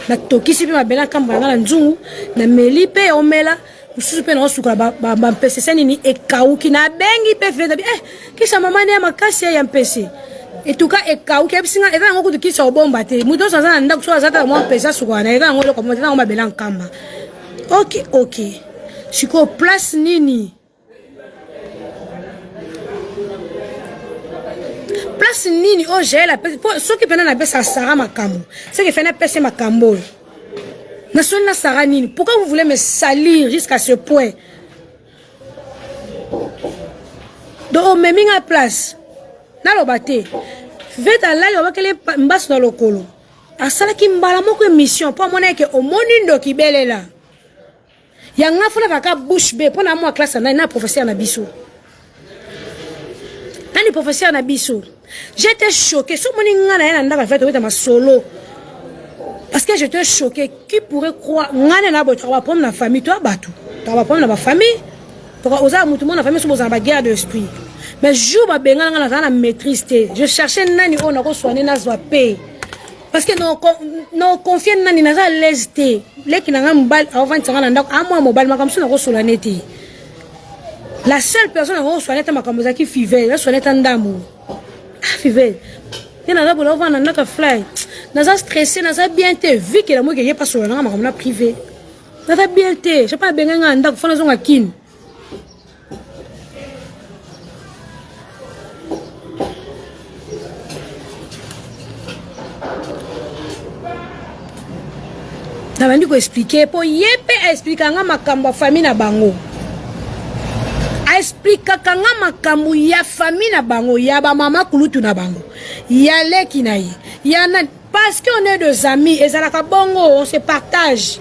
na tokisi pe mabela kamba na nzungu na meli pe omela ususu pe na suka ba mpese seni ni ekauki na bengi pe feda kisa mama ne makasi ya mpese etuka ekauki ebisinga eza ngo kutu kisa obomba te mudo sanza na ndaku so azata mo mpese suka na eza ngo lo komota na mabela kamba ok siko place nini place nini o j'ai la ce qui pena na pesa Sarah makambo ce qui fait na pesa makambo na sonna Sarah nini pourquoi vous voulez me salir jusqu'à ce point donc même à place na lobate veta la yo bakele mbaso na lokolo asala ki mbala moko émission pour mona ke o monindo kibelela yanga funa kaka bouche be pona mo classe na professeur na biso nani professeur na biso. J'étais choquée. Si on ma solo. Parce que j'étais choquée. Qui pourrait croire? On va prendre la famille. Toi, batou. Tu vas prendre la famille. Tu vas oser tout le monde la famille sur une guerre d'esprit. Mais je ma maîtrise. Je cherchais nani on a soigné na paix. Parce que non confier nani na l'aise té. Les qui n'ont mbal avant de rendre à moi mobile ma comme ça na solanete. La seule personne qui a soigné ma comme ça qui vivait, la soigné d'amour. Fivel yana la bola vana naka fly naza stressé naza bien te vu que la moi que pas sur na ma comme privé naza bien te je pas benga nda ko fana zonga kin na bandi ko expliquer po yepe expliquer nga makambo famille na bango explique kanga makambu ya famille na bango ya ba mama kulutu na bango ya leki na ye ya na parce qu'on est des amis et ça la bongo on se partage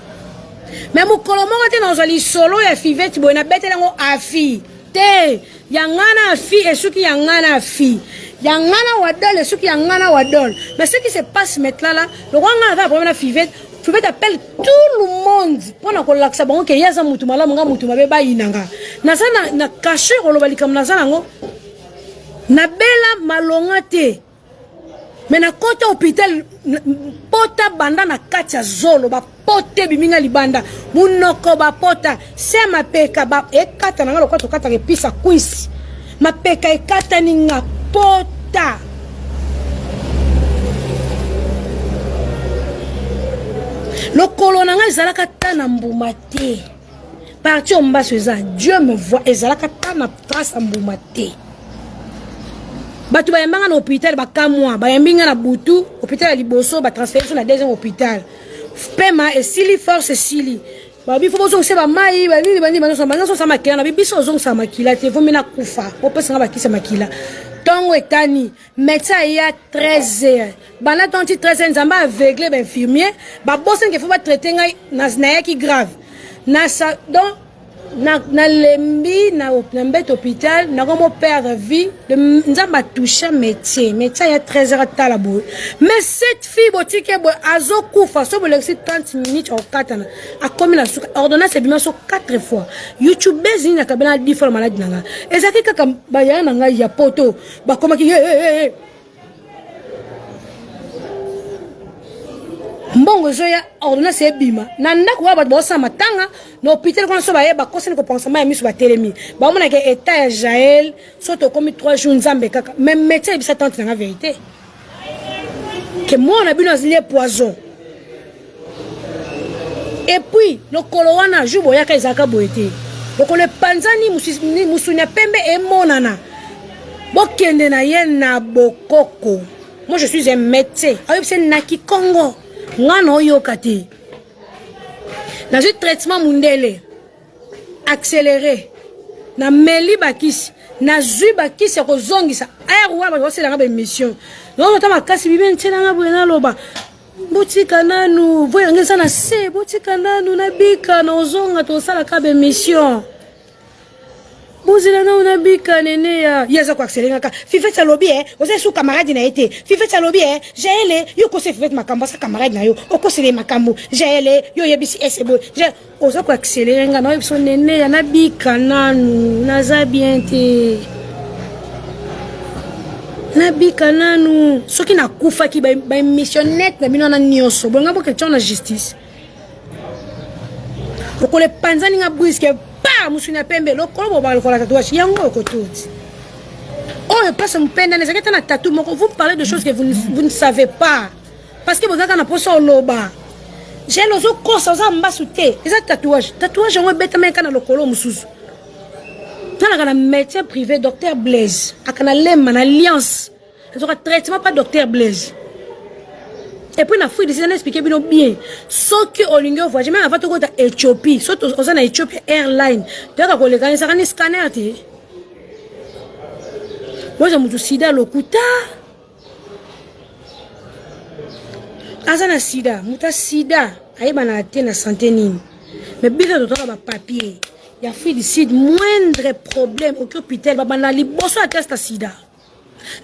mais mon kolomo te na zali solo ya fivete boina betela ngo afi te ya ngana afi et suki ya ngana afi ya ngana wadol et suki ya ngana wadol mais ce qui se passe maintenant là le ngana va problème na fivete Fivete appelle tout le monde pour na kolaksa bango ke yaza mutu malamu nga mutu mabe ba inanga naza na caché kolobali kam naza nango na bela malonga te mais na kota hôpital pota banda na katia zolo ba pote biminga libanda munoko ba pota se mapeka ba ekata nanga lokota kata ke pisa kwisi mapeka ekata ninga pota le colonanga ezalaka tana mbuma te parti ombaso eza Dieu me voit ezalaka tana trace mbuma te batu bayambanga na hôpital bakamwa bayambinga na butu hôpital ya liboso ba transférer sur la deuxième hôpital pema et sili force sili babi fo bozo seba mai bani banso sa makila na bibiso zo sa makila te vomina kufa opesa ba kisa makila tongo etani médecin ya 13h bana tonti 13h nzamba aveugle ba infirmier ba bossen ke faut ba traiter ngai na ki grave na sa donc na lembi na mbet hôpital na comme perdre vie nzamba toucher médecin ya 13h tala bo mais cette fille botike bo azo kufa so bo lexi 30 minutes au katana a comme la ordonnance bima so 4 fois YouTube bezini na kabela 10 fois malade nanga ezaki kaka bayana nanga ya poto ba koma ki mbongo zoya ordonnance ebima na ndako wa bato bosa matanga na hôpital kono so ba yeba kosa ni ko pensement ya misu ba telemi ba mona ke état ya Jaël soto komi 3 jours nzambe kaka même médecin ebisa tante na vérité que moi on a bino les poison et puis le kolowana jubo yaka izaka boete le kolo panzani musunya pembe e monana bokende na ye na bokoko. Moi je suis un médecin ayobise naki Congo ngana oyoka te na je traitement mundele accéléré na meli bakisi na zui bakisi ko zongisa ayarwa ba osela nga be mission non ta makasi bibe ntela nga bwena loba botika nanu voya ngesa na se botika nanu na bika na ozonga to sala ka be mission bozela na una bika nene ya yeza ko accélérer ka fifet lobby oze sou camarade na été fifet lobby Jaël yo ko se fifet makambo sa camarade na yo o ko se le makambo Jaël yo yebisi esebo oza ko accélérer nga na yo so nene ya na bika nanu naza bien te na bika nanu soki na kufa ki ba missionnette na bino na nyoso bonga bo question na justice ko le panzani nga brisque pa musunya pembe lo kolo ba ko la tatouage yango ko tout oh passe mon peine na zakata na tatou moko vous parlez de choses que vous ne savez pas parce que vous êtes na poso loba j'ai lozo kosa za mbasute eza tatouage yango beta meka na lokolo mususu na médecin privé docteur Blaise akana lema na alliance ça traitement pas docteur Blaise et puis na fouille de ça expliquer bien ce que olingo voyage même avant to ko ta Éthiopie surtout on na Éthiopie Airline donc ko le gagner ça kan scanner te moi je mutu sida lokuta azana sida muta sida aiba na te na santé nini mais bien de ba papier ya fille sida moindre problème au hôpital ba na liboso atteste sida.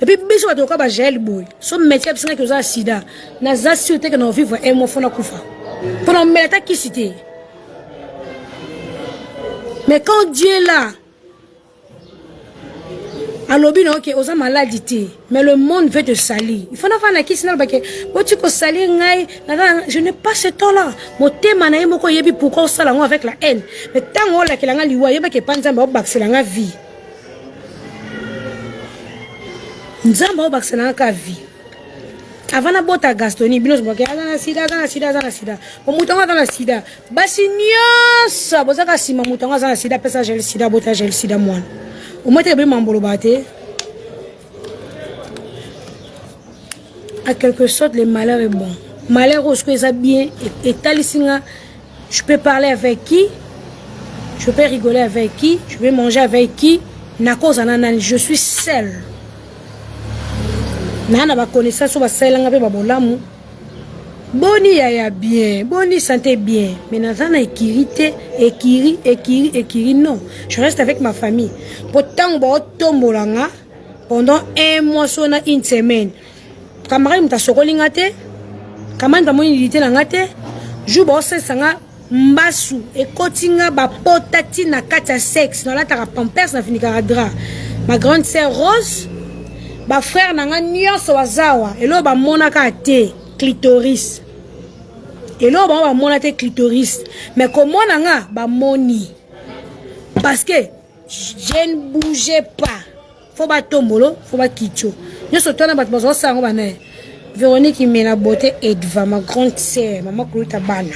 Et puis biso ba toka ba Jaël boy so métier parce que za sida na za sûreté que no vivre un mois fona kufa pour on mettre qui cité mais quand Dieu est là alors bien OK osa maladie mais le monde veut te salir il faut na fana qui sinon ba ke tu ko salir ngai je n'ai pas ce temps là mon thème na yemo ko yebi pourquoi ça la avec la haine mais tant on la ke la liwa yeba ke panza ba baxela nga vie nzamba obakisana ka vie avant na bota Gastonie bino boke azana sida omutango azana sida basi nyonso bozaka sima mutango azana sida pesa gel sida bota gel sida mwana omete be mambolo bate à quelque sorte le malheur est bon malheur est que ça bien et talisinga je peux parler avec qui je peux rigoler avec qui je peux manger avec qui na cause anana je suis seul. Nana ba connaissance ba selanga pe ba bolamu boni ya bien boni santé bien mais nazana équirité équiri non je reste avec ma famille pourtant ba tombolanga pendant un mois sona une semaine camarade mta sokolinga te camarade ba moni lité na te jou ba sanga mbasu e kotinga ba potati na kata sexe na la ta pampers na finika dra ma grande sœur Rose ba frère nanga nyonso wazawa elo ba monaka te clitoris elo ba mona te clitoris mais comment nanga ba moni parce que je ne bougeais pas faut ba tombolo faut ba kicho nyonso tona ba bozo sango bana Véronique Mena beauté Edva ma grande sœur maman Kluta bana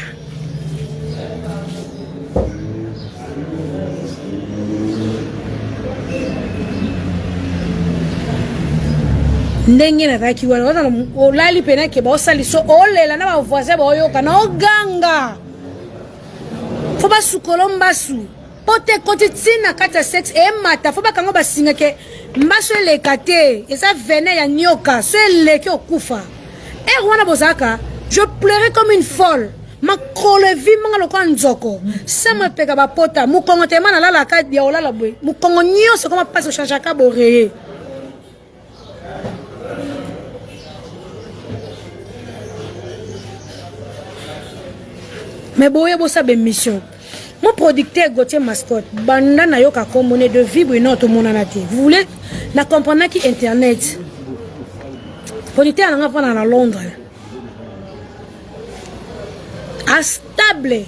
ndenge na taki wana olali pena ke ba osali so olela na ba voisin ba oyoka na oganga fo ba sukolo mbasu pote koti tina kata sex e mata fo ba kango ba singa ke mbasu elekate esa vene ya nyoka so eleke okufa e wana bozaka je pleurais comme une folle ma krole vi manga lokwa nzoko sama peka ba pota mukongo te mana lala ka dia olala boy mukongo nyoso koma passe changer ka boré. Mais boye bo sa be mission. Mon producteur Gauthier Mascotte, banda na yoka komone de vibre notre monanate. Vous voulez la comprendre qui internet. Producteur na va na Londres. Astable.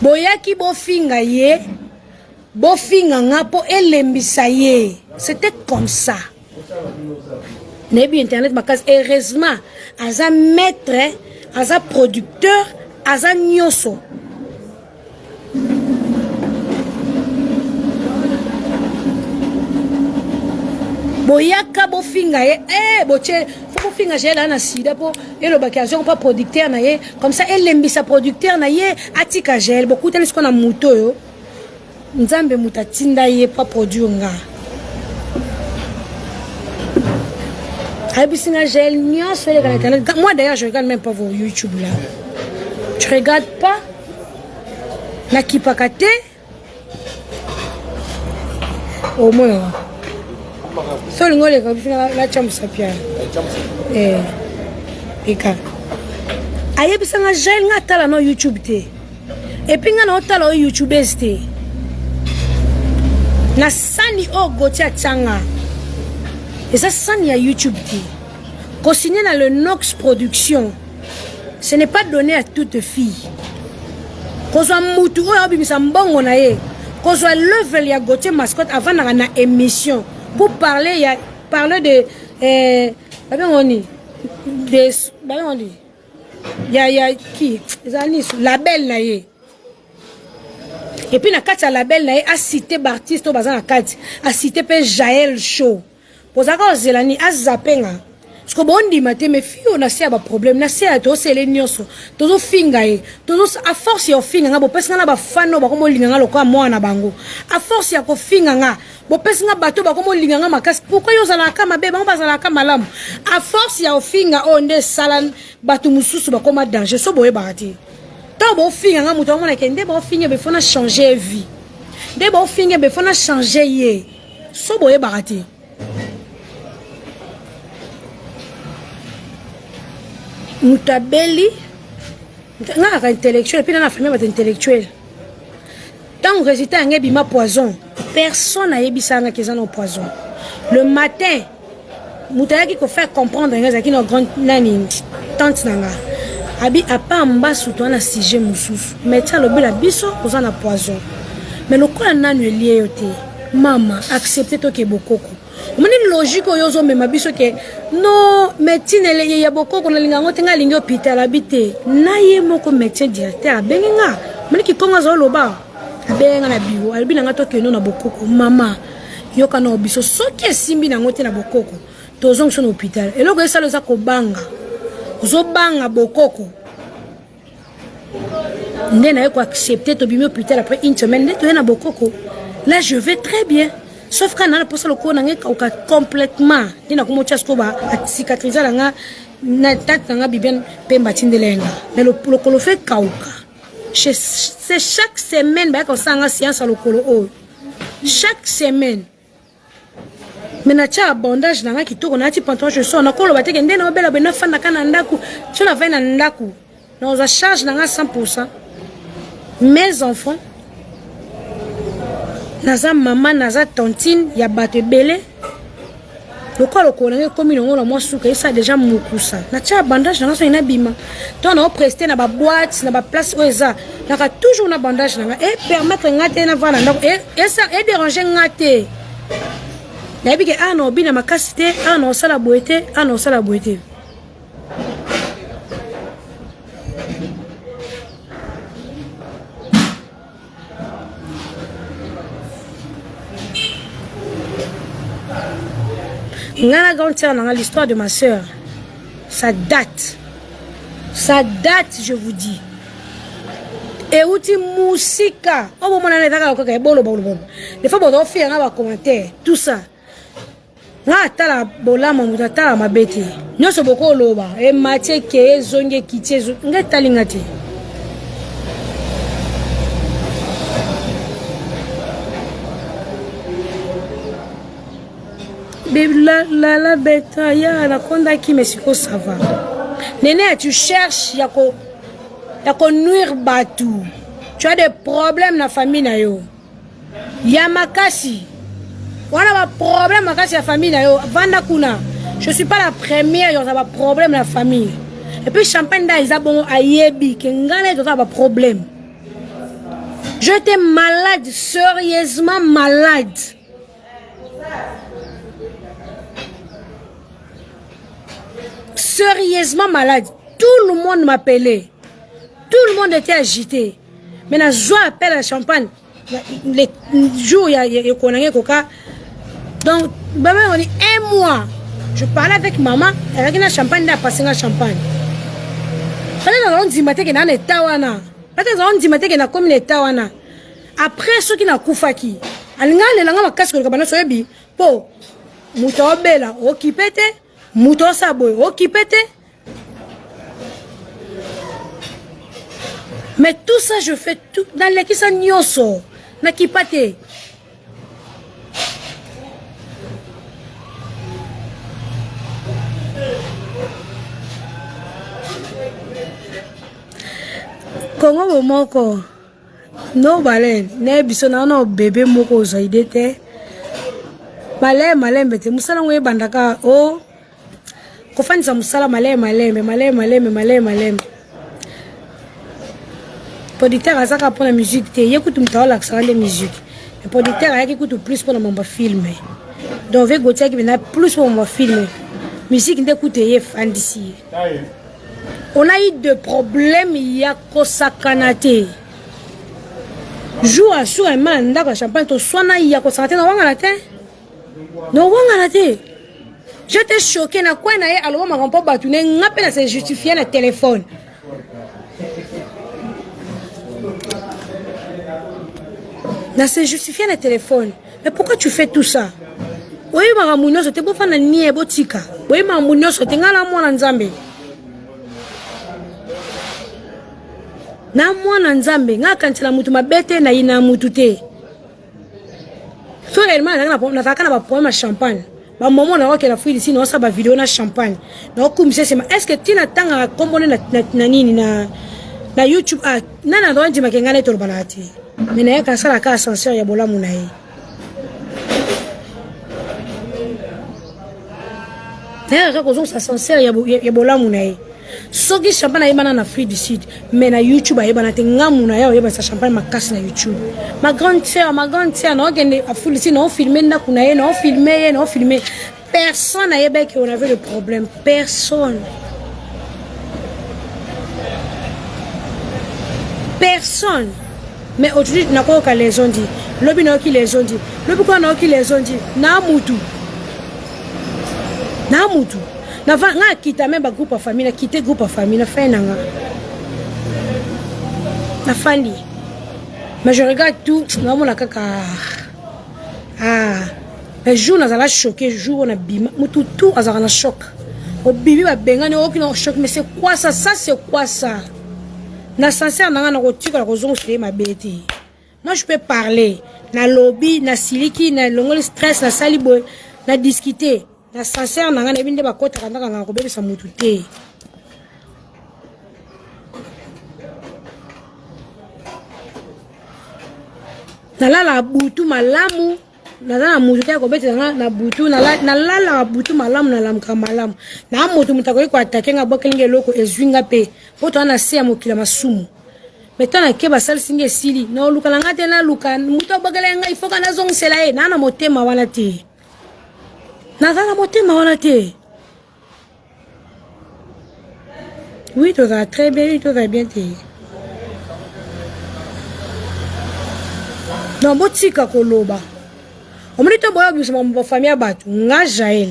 Boyaki bofinga ye. Bofinga nga po elembisa ye. C'était comme ça. Nebi internet makas heureusement aza maître, aza producteur, aza nyoso. Boyaka bofinga ye boche faut bofinga j'ai là na sida po elo bakazo pas producteur na ye comme ça elembisa producteur na ye atika gel beaucoup tellement ce qu'on a muto yo nzambe mutatinda ye pas produire nga. Moi d'ailleurs je regarde même pas vos YouTube là. Je regarde pas la kipakate. Au moins. Seul ngole ka bifina la chambre sapia. Eka. Aye bisanga gel nga tala no YouTube te. Et puis nga no tala o YouTube te. Na sani o gotia tsanga. Et ça, ça n'y a YouTube. Consigné dans le Nox Production, ce n'est pas donné à toute fille. Qu'on soit moutou, qu'on soit level ya Gauthier Mascotte avant d'avoir une émission. Pour parler, de. Il y a qui? La belle là. Et puis, dans la belle là, a cité Baptiste au bazar a cité Jaël Show. Pozaka zelani azapenga parce que bondi maté me fio na sia ba problème na sia to sele nyoso to finga e to a force ya finga nga bo pesa na ba fano ba komo linga nga lokwa mwana bango a force ya ko finga nga bo pesa nga bato ba komo linga nga makasi pourquoi yo zala kama beba ngo bazala kama malamu a force ya finga onde salan bato mususu ba koma danger so boye barati to bo finga nga muto ngona kende bo finga be fona changer vie de bo finga be fona changer ye so boye barati. Moutabeli, nga intellectuel, puis dans la famille intellectuel. Tant que résultat un bima poison, personne n'a ébissé qu'ils ont poison. Le matin, Moutaya qui fait comprendre que nos grandes nani tante nanga. Abi a pas en bas sous toi na sujet moussous. Mais tiens le la biso aux en poison. Mais le quoi nanu lié yote. Maman, acceptez toi que bokoko. Moni logique oyozo mema biso ke no médecine le ya bokoko na linga ngote nga lingi hôpital habité na ye moko médecin directeur benga moni ki konga zo loba benga na biwo albina ngato ke no na bokoko mama yoka na biso soki esimbi na ngote na bokoko tozong so na hôpital eloko esalo za ko banga zo banga bokoko ndena yeko accepter to bimi hôpital après une semaine neto na bokoko là je vais très bien. Sauf quand on a posé le cours, on a complètement. On a commencé à cicatriser la tête, on a bien pembatin de l'enga. Mais le colo fait kauka. C'est chaque semaine qu'on s'en a science à le colo. Chaque semaine. Mais na tia bandage na qui tourne na ti pantalon je sors na colo ba te ngende na bela bena fa na kana ndaku. Tu na va na ndaku. Na on charge na 100%. Mes enfants naza maman naza tontine ya bato belé lokolo kolanga komi nongo na mwasuka isa déjà mukusa na tia bandage na so ina bima to na prester na ba boîte na ba place oza na ka toujours na bandage na et permettre ngate na vana ndako et ça et déranger ngate na bike ano bina makasite ano sala boete ano sala boete. L'histoire de ma soeur, ça date, je vous dis. Et outi musika, oh bon, on a des bolo. Les fois on fait un commentaire, tout ça. Na tala bola mamuta tala mabete. Nyoso boko loba, e mache ke zonge kitie ngetalingati. La bête, la conda qui me siko ça va. Néné, tu cherches, yako nuire batou. Tu as des problèmes dans la famille na yo. Yamakasi. On a un problème makasi la famille na yo. Vanda kuna. Je suis pas la première, il y a un problème dans la famille. Et puis champagne da isa bon ayebi que ngale to ba problème. J'étais malade, sérieusement malade. Sérieusement malade. Tout le monde m'appelait. Tout le monde était agité. Mais la joie appelle à champagne. Les jours, il y a coca. Donc, on dit un mois. Je parlais avec maman. Elle a dit champagne, elle a passé la champagne. Peut-être qu'on dit que dans l'état wana. Peut-être qu'on dit que dans comme l'état wana. Après ce qui n'a koufaki. Alinga le langa makasi ko kabana soyebi. Po. Muto bela okipete. Muto saboy okipete. Mais tout ça je fais tout dans les qui ça nyoso. Na kipate. Congo moko no balen ne biso na no bébé moko zaidete malem bete musala ngwe bandaka o ko fanisa musala malem producteur azaka pour la musique te yekutu mtaola kusala de musique le producteur ayekutu plus pour mon film donc ve gotia qui na plus pour mon film musique ndekutu ye fandisi. On a eu des problèmes, il y a Kosakanate. Jour à jour, un man, d'accord, champagne, tu sois il y a Kosakanate, non, j'étais choqué, na quoi, na alors, ma grand-père batouné, n'a pas se justifier le téléphone. Na se justifier le téléphone. Mais pourquoi tu fais tout ça? Oui, ma ramounio, c'était pour faire la nié botika. Oui, ma ramounio, c'était ngala mwana nzambe. Na mwana nzambe nga kantila mutu mabete na ina mutu te. So réellement na taka na ba problème champagne. Ba moment na wake la fui ici na sa ba vidéo na champagne. Na kumisa sema est-ce que tina tanga kombone na nini na YouTube na doa ndima kengane to balati. Mais na ka sala ka ascenseur ya bolamu na ye. Na ka kozo ascenseur ya bolamu na ye. Soki champagne ayebana na Afrique du Sud mais na YouTube ayebana te ngamu na yeba sa champagne makasi na YouTube. Ma grande sœur na okende afuli si na filmer na kuna ye na filmer personne ayeba que on avait le problème, personne mais aujourd'hui na ko ka les ont dit lobi na ki les ont dit lobi ko na ki les ont dit na mutu na va nga kita même ba groupe de famille, na quitter groupe de famille, na fait nanga. Na fandi. Mais je regarde tout, na mon kaka. Le jour na zala choqué, jour on a bima, tout azara na choc. Au bibi ba benga ne aucun choc, mais c'est quoi ça? Ça c'est quoi ça? Na sincère nanga na rotika la raison c'est ma bête. Moi je peux parler, na lobby, na siliki, na longo stress, na salibo, na discuter. La sincère n'a pas de bakota quand on a robé sa moutoute. Nala la boutou malamu, nala la moutoute à robé na boutou, nala la boutou malamu na lam kamalam. Na moutou mutako ko attaquer nga bokelinge loko ezwinga pe. Poto na se amokila masumu. Metana keba sal singe sili, na lukalanga te na luka, muto bokelenga il faut kana zong sela e na motema wana te. Nazala motema wana te. Oui, tout va très bien, tout va bien te. Non, botika koloba. Omonito boya bisoma mo famille batu, nga Jaël.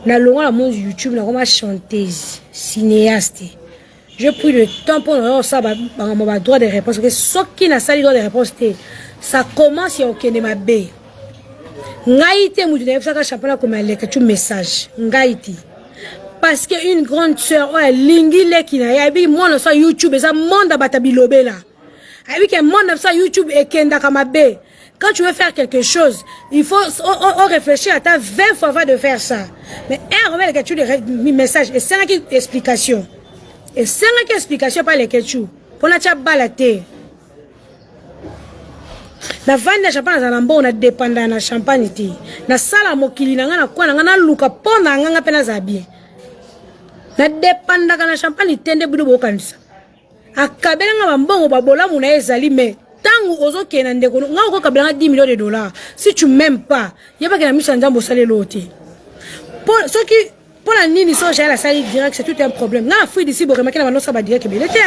Na longa la mon YouTube na comme chanteuse, cinéaste. Je pris le temps pour ça ba droit de réponse parce que ce qui n'a pas droit de réponse ça commence à okene mabe. Ngaïti moutou na yebsaka championnat comme aleka tu message ngaïti parce que une grande sœur lingi leki na yabi mona sa YouTube ça monde batabilobela abi que monde sa YouTube et kenda kamabe. Quand tu veux faire quelque chose il faut réfléchir à ta 20 fois avant de faire ça mais un remet que tu le message et 5 explications par les questions pour na tia balate. Na vanda champagne za lambo na dépendant na champagne ti na sala mokili na ngana kwa na ngana luka pona nganga pena za bien na dépenda kana champagne tende budo bokanisa akabela nga bambongo babola muna ezali mais tangu ozo kena ndeko nga ko kabela 10 millions de dollars si tu m'aimes pas yeba que la mission nzambo sale loté pour ceux qui pour la nini so j'ai la salle direct c'est tout un problème nga fui d'ici bo remarquer la nosa ba direct belete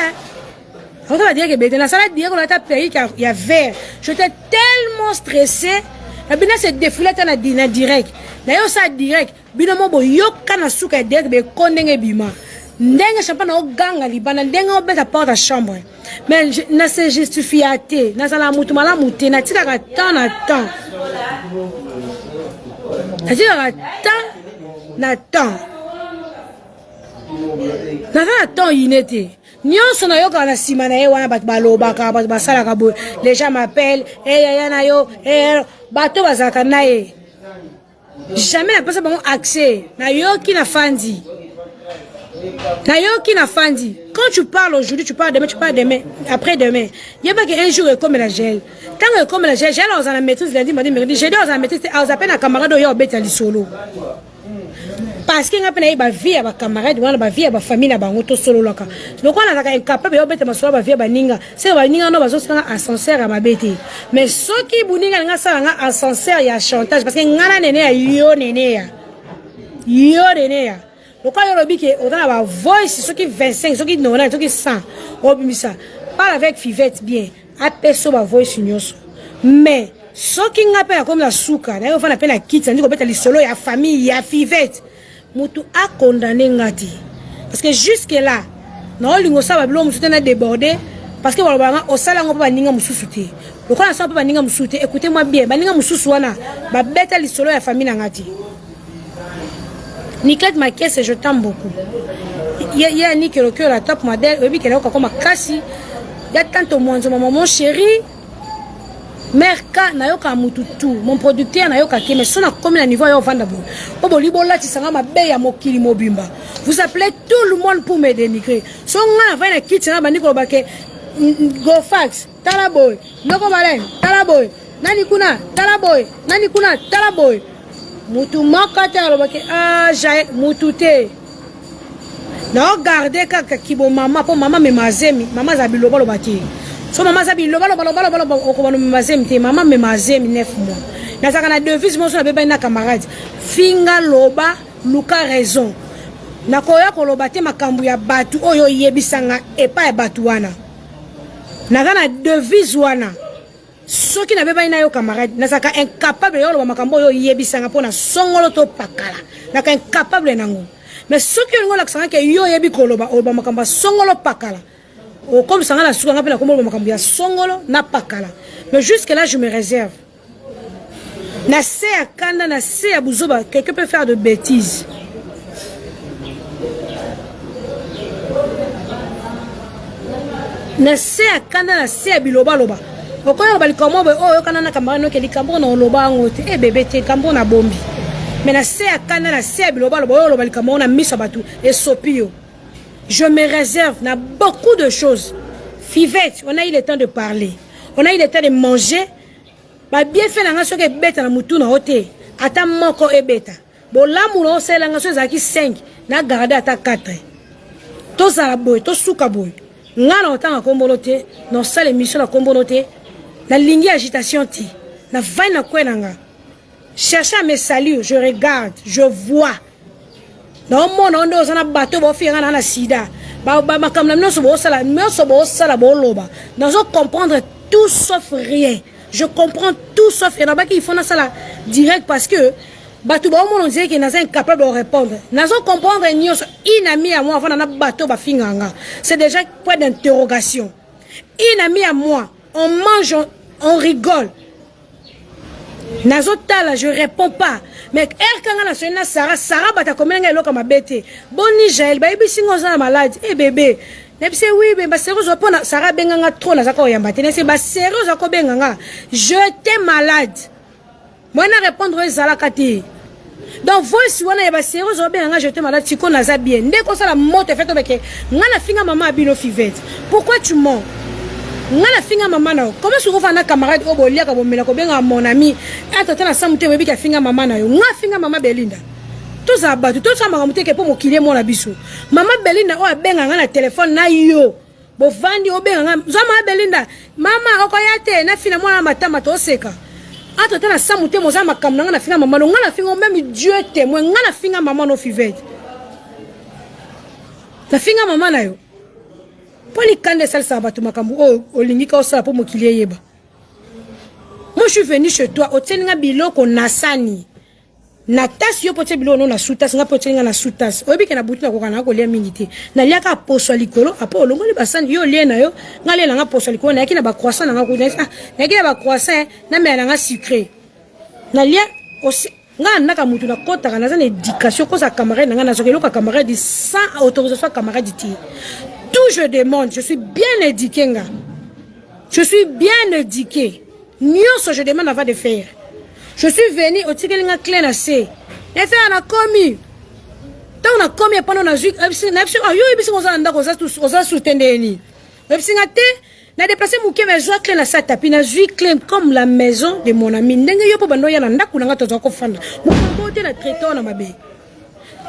on va dire que belete na salle direct on a tapé il y a vert j'étais tellement stressé la bina se défilé na dina direct na yo sa direct bino mo bo yoka na suka direct be kondenge bima ndenge champagne o ganga libana ndenge o beta porte à chambre mais na se justifiaté na sala mutu mala muté na tika ka temps na temps na tika ka temps na temps na temps inete nyonso na yoka na sima na ye wana bat balobaka bat basala ka bo les gens m'appellent ya na yo bato bazaka na ye jamais na pesa bon accès na yoki na fandi quand tu parles aujourd'hui tu parles demain après demain il y a pas qu'un jour comme la gel quand comme la gel on a la maîtrise lundi mardi mercredi jeudi on a la maîtrise on appelle un camarade yo beta li solo parce que ngapena ba vie ba camarade wana ba vie ba famille na bango to solo loka donc on a incapable yo beta masolo ba vie ba ninga c'est ba ninga no bazo sanga ascenseur à mabete mais ce qui buninga nga sala nga ascenseur ya chantage parce que ngana nene ya yo nene ya donc quand on dit que on a la voice ceux qui 25 ceux qui 90 ceux qui 100 on dit ça parle avec Fivette bien appelle so ba voice nyonso mais ceux qui ngapena comme la souka na yo fa na pena kit ndiko beta li solo ya famille ya Fivette mutu a condamné ngati parce que jusque là na olingo sa ba bilo musu tena débordé parce que wala o sala ngo pa ninga mususu te donc on a ça pa ninga mususu te écoutez-moi bien ba ninga mususu wana ba beta li solo ya famille na ngati Nicolette ma caisse je t'aime beaucoup il y a Nick le cœur la top modèle et puis qu'elle a comme kasi il y a tant au moins mon chéri merka na yoka mututu mon producteur na yoka ke mais sona comme la niveau yo vanda bo bobo libola ti sanga mabe ya mokili mobimba vous appelez tout le monde pour me dénigrer so nga va na kiti na bandi ko bake go fax talaboy noko malen talaboy nani kuna talaboy mutu makata lo bake ja mutute na garder kaka kibo mama po mama me mazemi mama za biloba lo bake so maman sabi loba okobano mazem te maman me mazem 9 mois na saka na devise mo so na beba na camarade finga loba luka raison na koya ko loba te makambu ya batu oyo yebisanga epa ya batu wana na kana devise wana soki na beba na yo camarade na saka incapable yo loba makambu oyo yebisanga pona songolo to pakala na ka incapable nango mais soki ngo la sanga ke yo yebi ko loba makambu songolo pakala comme ça, on a souvent appelé la songolo na pakala. Mais jusque là, je me réserve. Na se à kanda, na se à bouzoba, quelqu'un peut faire de bêtises. Na se à kanda, na se à biloba loba. Pourquoi on va le comment oh kana na camarade que les cambons na loba ngote eh bébé te cambon na bombi. Mais na se à kanda, na se à biloba loba loba le cambon na mis sabatu et sopio. Je me réserve, on a beaucoup de choses. Fivette, on a eu le temps de parler. On a eu le temps de manger. Bah bien fait la nation que bête na mutu na hote. Ata moko e beta. Bon là mouno c'est la nation zaki 5. Na garder ata 4. To za boy, to suka boy. Nga na otanga kombolote, na sala émission na kombolote. Na lingi agitation ti. Na vai na kwenanga. Chercher à me saluer, je regarde, je vois. Non mon on doit na bateau bo fi na sida ba makam na noso bo sala bo loba nous comprendre tout sauf rien je comprends tout sauf rien ba ki faut na sala direct parce que bateau ba mon on dirait que nous incapable de répondre nous comprendre nyonso inami à moi avant na bateau ba finganga c'est déjà point d'interrogation inami à moi on mange on rigole Nazotala, je réponds pas. Mais quand on a Sarah bata comme un loka ma bête. Bon Nigel, baby singo za malade. Eh bébé. Nepse oui, mais sérieux opona Sarah benganga trop na zako yamba. Tene c'est ba sérieux zako benganga. Je t'ai malade. Moi na répondre ezala kati. Donc voice wana ba sérieux zo benganga je t'ai malade tiko na za bien. Ndeko ça la moto fait obeke. Ngana finga maman abino Fivette. Pourquoi tu mens? Ngana finga maman na comment se trouve na camarade obolia ka bomela ko benga mon ami atata na samute webi ka finga maman na yo nga finga maman Belinda Tout ça battu, tout ça m'a monté que pour m'okiler mon abisso. Maman Belinda, oh, benga na téléphone na yo. Bo vandi o benga. Zama Belinda, mama okoyate na fina mwana matama to seka. Ata tana samute mo zama kamna na finga maman, ngana finga même Dieu témoin, ngana finga maman no fivet. Na finga maman na yo. Poli kande sal sabatu makambu o olingika osala pour m'okiler yeba. Moi je suis venu chez toi, o tseninga biloko nasani. Na tasi yo pote bilo no na sutas nga pote nga na sutas obi ke na butu na kokana ko lia mingi na lia ka poso likolo apo olongo li basani yo lie na yo nga lia nga poso likolo na yaki na ba croissant nga ko na yaki na ba croissant na me na nga sucré na lia aussi nga naka mutu na kota kana za na éducation ko sa camarade nga na zokelo ka camarade sans autorisation camarade ti tout je demande je suis bien éduqué nga je suis bien éduqué nyoso je demande avant de faire. Je suis venu au Tikelinga Clé assez. Et fait on a commis. Tant on a commis pendant la juge, yo ibisi on anda oza soutenir ni. Ebisingate na déplacer mouké mais joie clé na sa tapis na juge clé comme la maison de mon ami. Ndenge yo po bando ya na ndaku na ngato zako fanda. Mo côté na traiteur na mabe.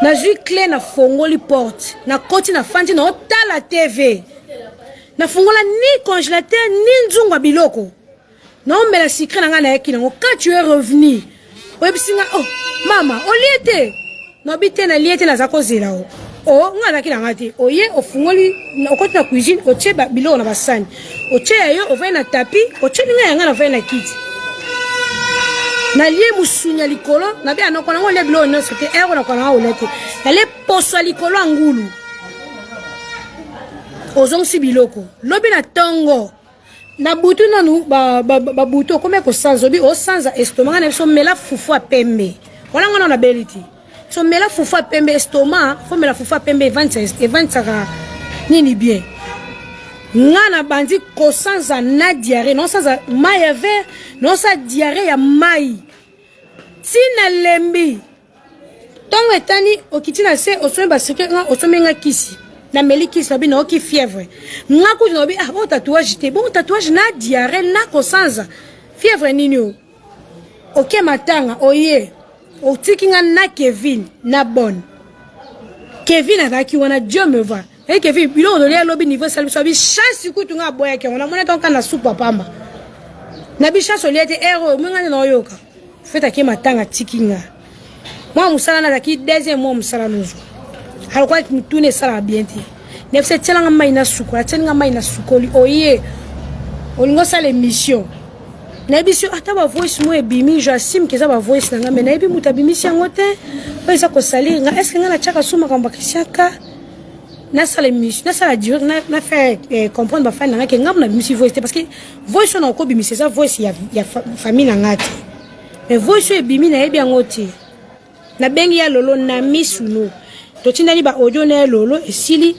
Na juge clé na fongoli porte. Na koti na fandi na otala TV. Na fongola ni congélateur ni nzunga biloko. Non, mais la secret n'a rien à quand tu es revenu, oh, maman, on l'y était. Non, bité na lié na zako zela o. Oh, nga na kila ngati. Oye, o fungoli, o côté na cuisine, o tche ba bilo na basani. O tche yo, o va na tapis, o tche nga nga na va na kiti. Na lié musunya likolo, na bia no kona ngole bilo no sote ero na kona o lete. Na le poso likolo angulu. Ozong si biloko. Lobi na tongo. Na butu nanu ba butu comme ko sans obi o sans estomac na so mela fufu a pembe wala ngana na beliti so mela fufu a pembe estomac fo mela fufu a pembe 26 et 25 nini bien ngana bandi ko sans na diarrhée non sans maille vert non sa diarrhée ya mai tina lembi tongo etani okitina se osome ba secret nga osome nga kisi na melikis na bino ki fièvre ngaku no bi bon tatouage te bon tatouage na diarrhée na kosanza fièvre nini OK matanga oye o tikinga na Kevin na bonne Kevin azaki wana Dieu me va et Kevin bilo do le lobi niveau salu so bi chance kutu nga boya ke ona mona tonka na soupe pamba na bi chance oliete ero mwanga no yoka feta ke matanga tikinga moi musala na zaki deuxième mois musala nozo alikuwa mtune sala bienti nefse tselanga maina suko tselinga maina sukoli oye olingo sala émission na émission ataba voice mo ebimi j'assume que ça va voice nanga mais na ebi mutabimisi yango te oisa ko salir nga est-ce que nga na chaka suma kamba kisiaka na sala émission na sala dur na faire comprendre ba fan nanga ke ngam na bimisi voice te parce que voice na ko bimisi ça voice ya famille nanga te mais voice ebimi na ebi yango te na bengi ya lolo na misuno totinali ba audio na lolo esili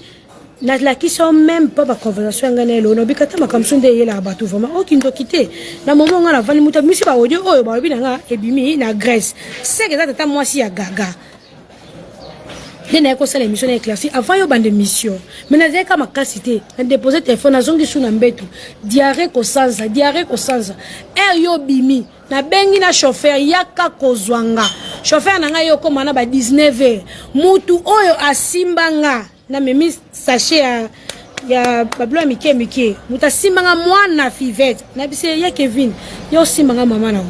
na la qui sont même pas ba conversation ngana lolo bikata makamsunde yela batu vraiment okindo kité na moment ngana vani muta misi ba audio oyo ba bina nga ebimi na Grèce c'est que tata moi si ya gaga dena ko sala émission éclairci avant yo bande mission mais na zeka makasité na déposer téléphone na zongi suna mbetu diarrhée ko sanza yo bimi na bengi na chauffeur yaka kozwanga chauffeur na nga yo ko mana ba 19h mutu oyo asimbanga na memi sachet ya bablo mike muta simbanga mwana fivette na bise ya Kevin yo simbanga mama na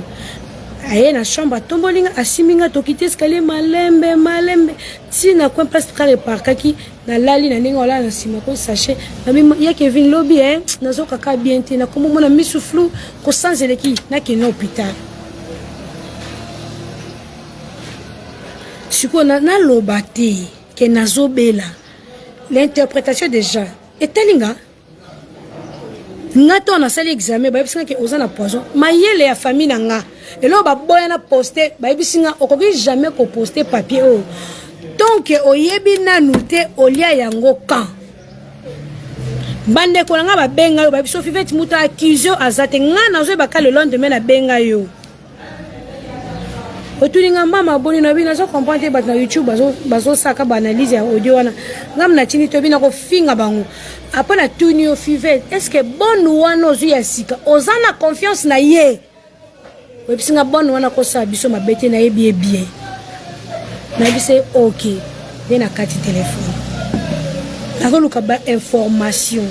aye na chambre tombolinga asiminga tokite escalier malembe tina kwa place kale parkaki na lali na ninga wala na sima ko sachet na mimi ya Kevin lobby nazoka ka bien te na komo mona misuflu ko sans eleki na ke na hôpital siko na lobate ke nazobela l'interprétation des gens etelinga ngato na sali examen ba bisinga ke oza na poison mayele ya famille na nga elo ba boya na poster ba bisinga okoki jamais ko poster papier o donc oyebi na nuté olia yango kan bande ko nga ba benga yo ba biso fivete muta accusé azate nga na zo ba ka le lendemain na benga yo otulinga mama boni na bina zo comprendre ba na YouTube bazo saka ba analyse ya audio wana ngam na chini to bina ko finga bango après la tourni au fivet est-ce que bon wana ozu ya sika ozana confiance na ye websinga bon wana ko sa biso mabete na ye bien na bise ok de na kati téléphone nazoluka ba information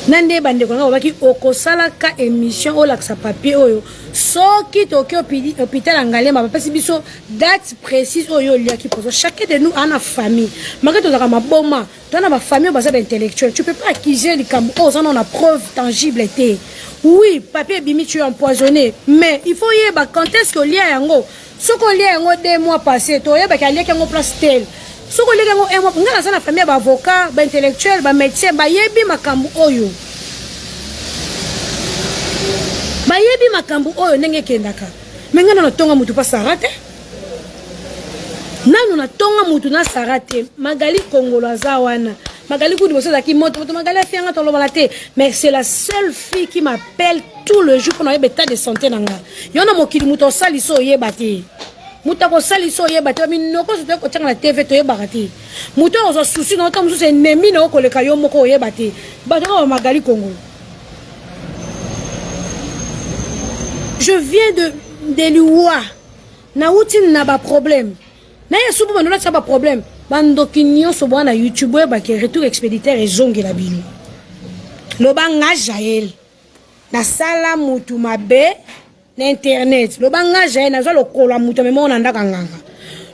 nande bande ko ngabaki okosala ka émission olakisa papier oyo soki toki hôpital Angalema bapesi biso date précise oyo liaki poso chacun de nous a une famille malgré tout ça maboma tona ba famille baza intellectuel tu peux pas accuser les cambo ça on a preuve tangible était oui papier bimi tu es empoisonné mais il faut y ba quand est-ce que lia yango soko lia yango 2 mois passés to yeba ka lia yango place tel soko lia yango 1 mois ngala sana famille ba avocat ba intellectuel ba médecin ba yebi makambu oyo bayebi makambu oyo ndenge kendaka menga na tonga mutu pa sarate nanu na tonga mutu na sarate Magali Kongolo azawana Magali kudi boso zaki moto Magali afianga tolo balate mais c'est la seule fille qui m'appelle tout le jour pour yeba état de santé nanga yona mokili muto sali so yeba te muta ko sali so yeba te minoko so ko tanga na TV to yeba te muto ozo souci na otamu so ennemi na okoleka yo moko yeba te bato Magali Kongolo. Je viens de l'Oua. Na outi na ba problème. Na ya subu bandola sa ba problème. Bandokinyo so bwana YouTube ba ke retour expéditeur et zongi la bino. Lobanga Jael. Na sala mutu mabe na internet. Lobanga Jael na zo lokola mutu me mona ndaka nganga.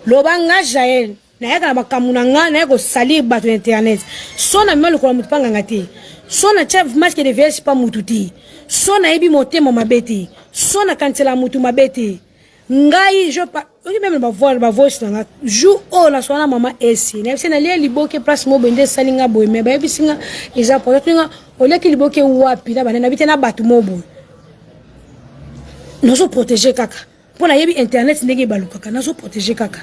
Lobanga Jael na yaka ba kamunanga na yako salir bato internet. Sona me lokola mutu panga ngati. Sona chef match que devait pas mututi. Sona ebi motema mabeti. Sona kansela mutu mabeti. Ngai je pas même ba voice nga jou o la sona mama esi. Na bisena lia liboke place mo bende salinga boy me ba bisinga eza peut-être nga ole ki liboke wapi na banana bitena batu mobo. Nazo protéger kaka. Pona yebi internet ndenge baluka kaka nazo protéger kaka.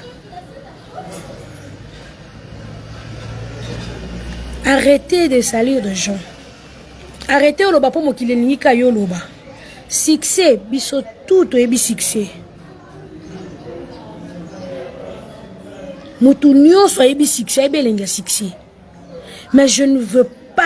Arrêtez de salir de gens. Arrêtez le bas pour moi qu'il est ni kayo loba. Succès, biso tout et bi succès. Moutounio soit bi succès, belenga succès. Mais je ne veux pas.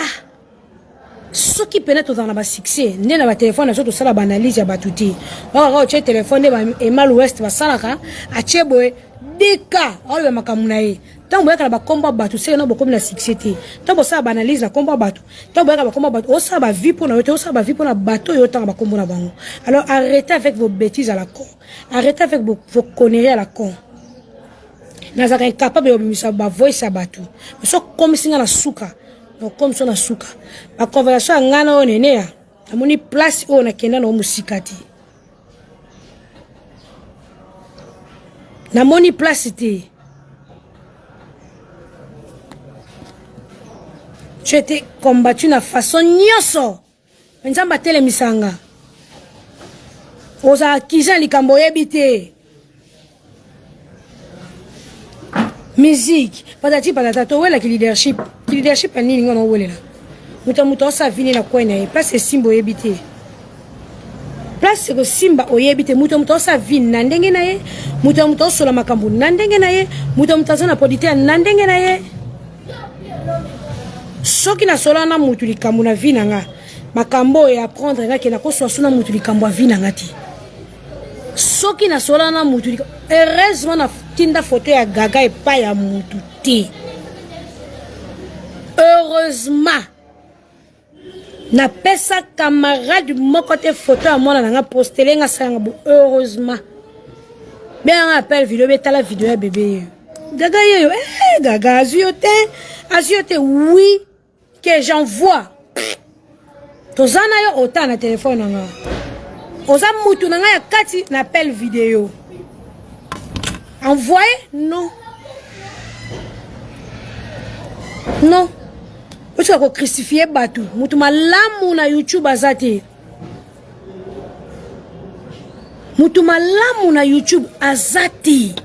Ce qui pénètre dans la succès, n'est la téléphone, surtout ça la banalise à batouti. Oh, tu téléphone et mal ouest va salaka, a cheboé, deka, oh le makamunae. Tant que ba combat batu c'est non beaucoup la succès tant que ça banalise la combat batu tant que ba combat batu on ça ba vie pour on ça ba vie pour la bateau yo tant ba combat na bango alors arrêtez avec vos bêtises à la con arrêtez avec vos conneries à la con nazaka incapable de misa ba voice à batu so comme singa na suka donc comme ça na suka ba conversation ngana on nene ya amoni place on na kenda na musikati na moni place té. Tu étais combattu de façon nyoso. Nzamba tele misanga. Oza kiza likambo yebite. Musique. Patati patata to wela ki leadership. Ki leadership ani ngono welela. Muta sa vini na kwena. Place simbo yebite. Place ko simba oyebite muta sa vini na ndenge na ye. Muta sola makambu na ndenge na ye. Muta zana podite na ndenge na ye. Soki na sola na mutu likambo na vie nanga makambo ya apprendre nga ke na ko so na mutu likambo vie nanga ti soki na sola na mutu heureusement na tinda photo ya gaga epa ya mutu ti heureusement na pesa camarade moko te photo ya mwana nanga postele nga sanga bo heureusement bien appel vidéo betala vidéo ya bébé gaga yo gaga aziote oui que j'envoie tozana yo autant na téléphone nanga oza mutu nanga ya kati na appel vidéo envoyer non parce que ko crucifier batu mutu malamu na YouTube azate mutu malamu na YouTube azate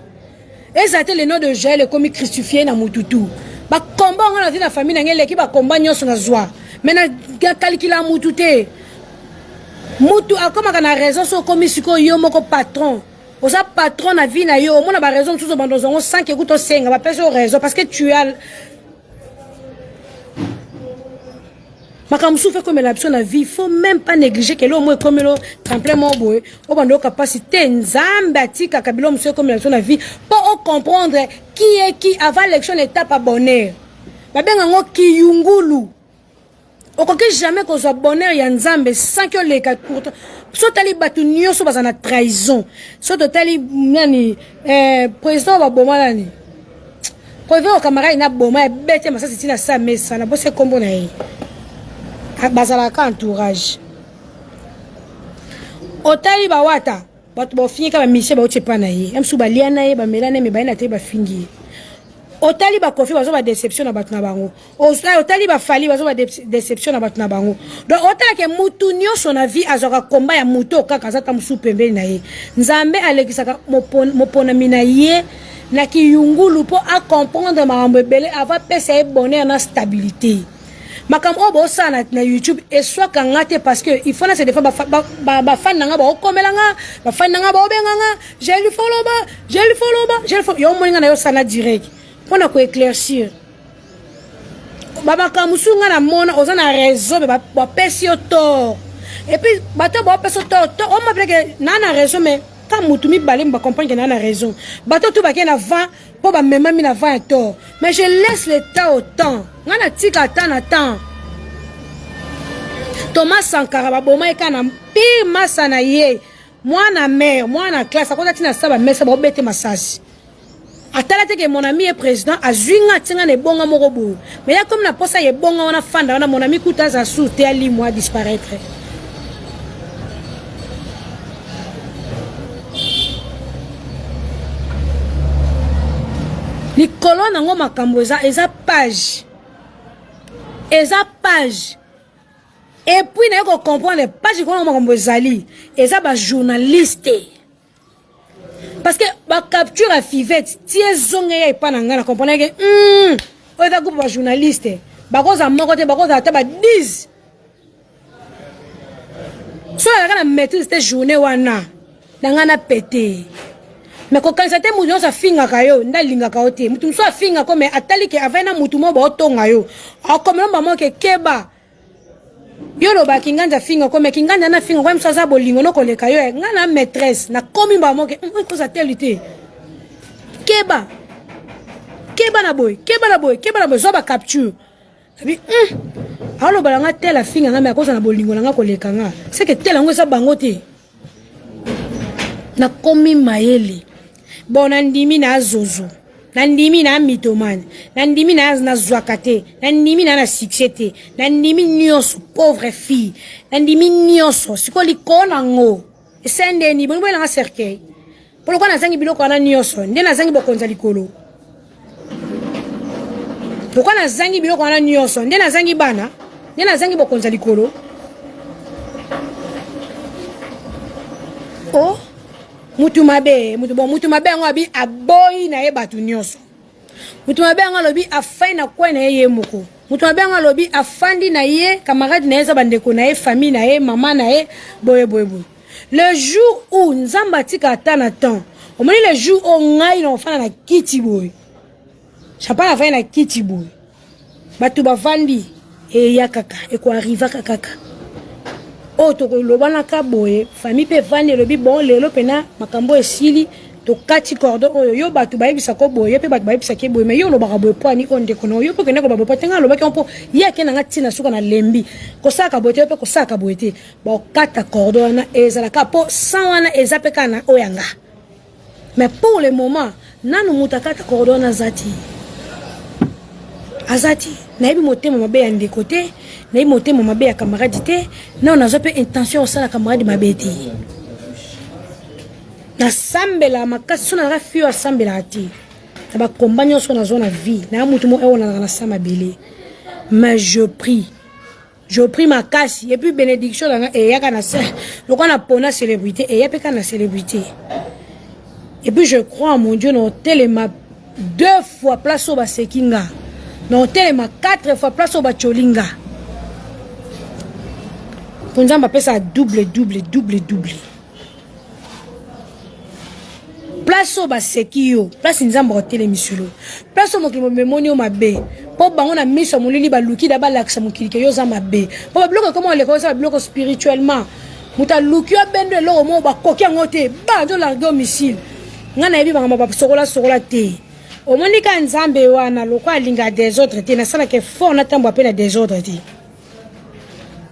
ezate le nom de Jael comme crucifié na mututu ba combat on a dit la famille ngele ki ba combat nyoso na zwa mais na calcula mutute mutu akoma kana raison so comme siko yo moko patron osa patron na vie na yo mona ba raison tout bando zongo sans que kuto senga ba pesa raison parce que tu as Makamsu fait comme l'option la vie, il faut même pas négliger que l'homme est comme le tremplin mon boy. Au bando capacité nzambati kakabilo monsieur comme l'option la vie pour comprendre qui est qui avant l'élection l'étape à bonheur. Ba benga ngo kiyungulu. Okoke jamais qu'on soit bonheur ya nzambe sans que les pourtant so tali batu nyonso bazana trahison. So tali nani président ba bomala ni. Pour voir camarade na boma bête mais ça c'est na sa mesa na bosse kombo na yi. Bazalaka entourage otali bawata bato bofinye ka ba mission ba ochepa na ye emsu ba liana ye ba melana me ba ina te ba fingi otali ba kofi bazo ba déception na bato na bango otali ba fali bazo ba déception na bato na bango donc otala ke mutu nyonso na vie azoka komba ya mutu kaka zata musu pembeni na ye nzambe alekisaka mopona mina ye na kiyungulu po a comprendre makambo ebele avant pesa e bonheur na stabilité. Makam obo sana na YouTube et soit kangate parce que il faut na se des fois ba fan nga ba okomelanga ba fan nga ba obenganga je lui follow yo moninga na yo sana direct pour na ko éclaircir baba kamusu nga na mona ozana réseau ba pesi yo tort et puis bato ba pesi tort on m'a que na raison mais quand mutumi balim ba comprendre que na raison bato tout ba ke na vent pour ba même mi na vent et tort mais je laisse le temps au temps. Ngana tika temps. Thomas Sankara baboma ekana pire masa na ye mwana mère mwana classe akoza tina saba mesa ba obete masasi atala teke mon ami est président azuinga tinga ne bonga moko bo mais ya comme na posa ye bonga wana fanda wana mon ami kuta za sous te ali moi disparaître ni colonne ngo makambo eza page et puis n'a pas comprendre page qu'on makambo ezali eza ba journaliste parce que ba capture à Fivette tie zonge ya pa na ngana comprendre que o eza groupe ba journaliste ba koza moko te ba koza ta ba 10 so la kana maîtrise cette journée wana ngana pété. Mais quand ça te mouillon ça finga kayo ndalinga kaote mutu so finga comme atali ke avena mutu mo ba tonga yo a comme maman ke keba yo lo ba kinganja finga comme kinganja na finga comme ça za bolingo no koleka yo ngana maîtresse na komi ba mo ke ko ça telité keba na boy so ba capture abi alo balanga tela finga ngame akoza na bolingo nga koleka nga c'est que tela ngo sa bangote na komi mayele. Bon, nandimi na zozo, nandimi na mitomane, nandimi na zwakate, nandimi na succès, nandimi nyonso pauvre fille, nandimi nyonso siko likona ngo. Esende ni bongo la cercueil. Pour quoi na zangi biloko na nyonso, nde na zangi bokonza likolo. Pourquoi na zangi biloko na nyonso, nde na zangi bana, nde na zangi bokonza likolo. Oh mutu mabe ngo abi aboyi na ye batu nyonso mutu mabe ngo lobi afai na kwa na ye moko mutu mabe ngo lobi afandi na ye camarade na ye za bandeko na ye famille na ye maman na ye boye le jour où nzamba tika atana temps au moins le jour où ngai na ofana na kiti boy chapa na fai na kiti boy batu bavandi e yakaka e ko arriva kaka. Oh, to lobana ka boye famille pe vande lobi bon lelo pena makambo esili to kati cordon oyo yo batu bayebisa ko boye pe batu bayebisa ke boye mais yo lo baka boye po ani onde kono yo pe kene ko boye po tenga lo baki on po ya ke na ngati na suka na lembi ko saka boye pe ko saka boye te ba kata cordon na ezala ka po sans wana ezape kana oyanga mais pour le moment nanu mutakata cordon na azati na yebi motema mabe ya ndeko te na yebi motema mabe ya camarade te na on a pe intention osala camarade mabe te na sambela makasi sona na fio sambela te na ba compagnon sona zona vie na mutu mo eona na sama bele mais je prie makasi et puis bénédiction na e yaka na se lokwa na pona célébrité e yapeka na célébrité et puis je crois en mon Dieu no telema 2 fois place au basekinga non telema 4 fois place au bacholinga pour nous on ça double place au basekio place nzamba hotel misolo place au mokimo memoni o mabe po bango na miso molili ba luki da ba laksa mokili ke yo za mabe po ba bloco comment on les connaît bloco spirituellement muta luki yo bendo lo mo ba koki ngote ba ndo largo missile ngana yebi banga ba sokola te omoni ka nzambe wana lokwa alinga des autres te na sala ke fort na tambo apena des autres te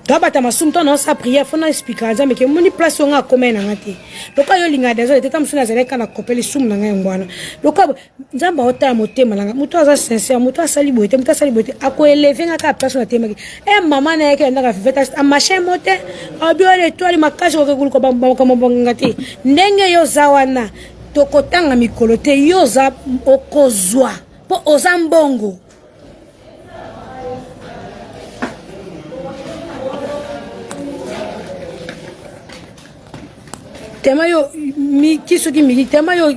Gabata masum to na sa prière fona expliquer nzambe ke moni place nga komena ngati lokwa yo linga des autres te tamsuna zeleka na kopeli sum na ngai ngwana lokwa nzamba ota motema langa muto aza sincère muto asali boite ako elever nga ka place na tema e mama na yake ndaka fiveta a machin mote abio le toile makashi ko kuluko bamba ngati ndenge yo zawana tokotanga mikolo te yoza okozwa po ozambongo tema yo mi kisoki mi tema yo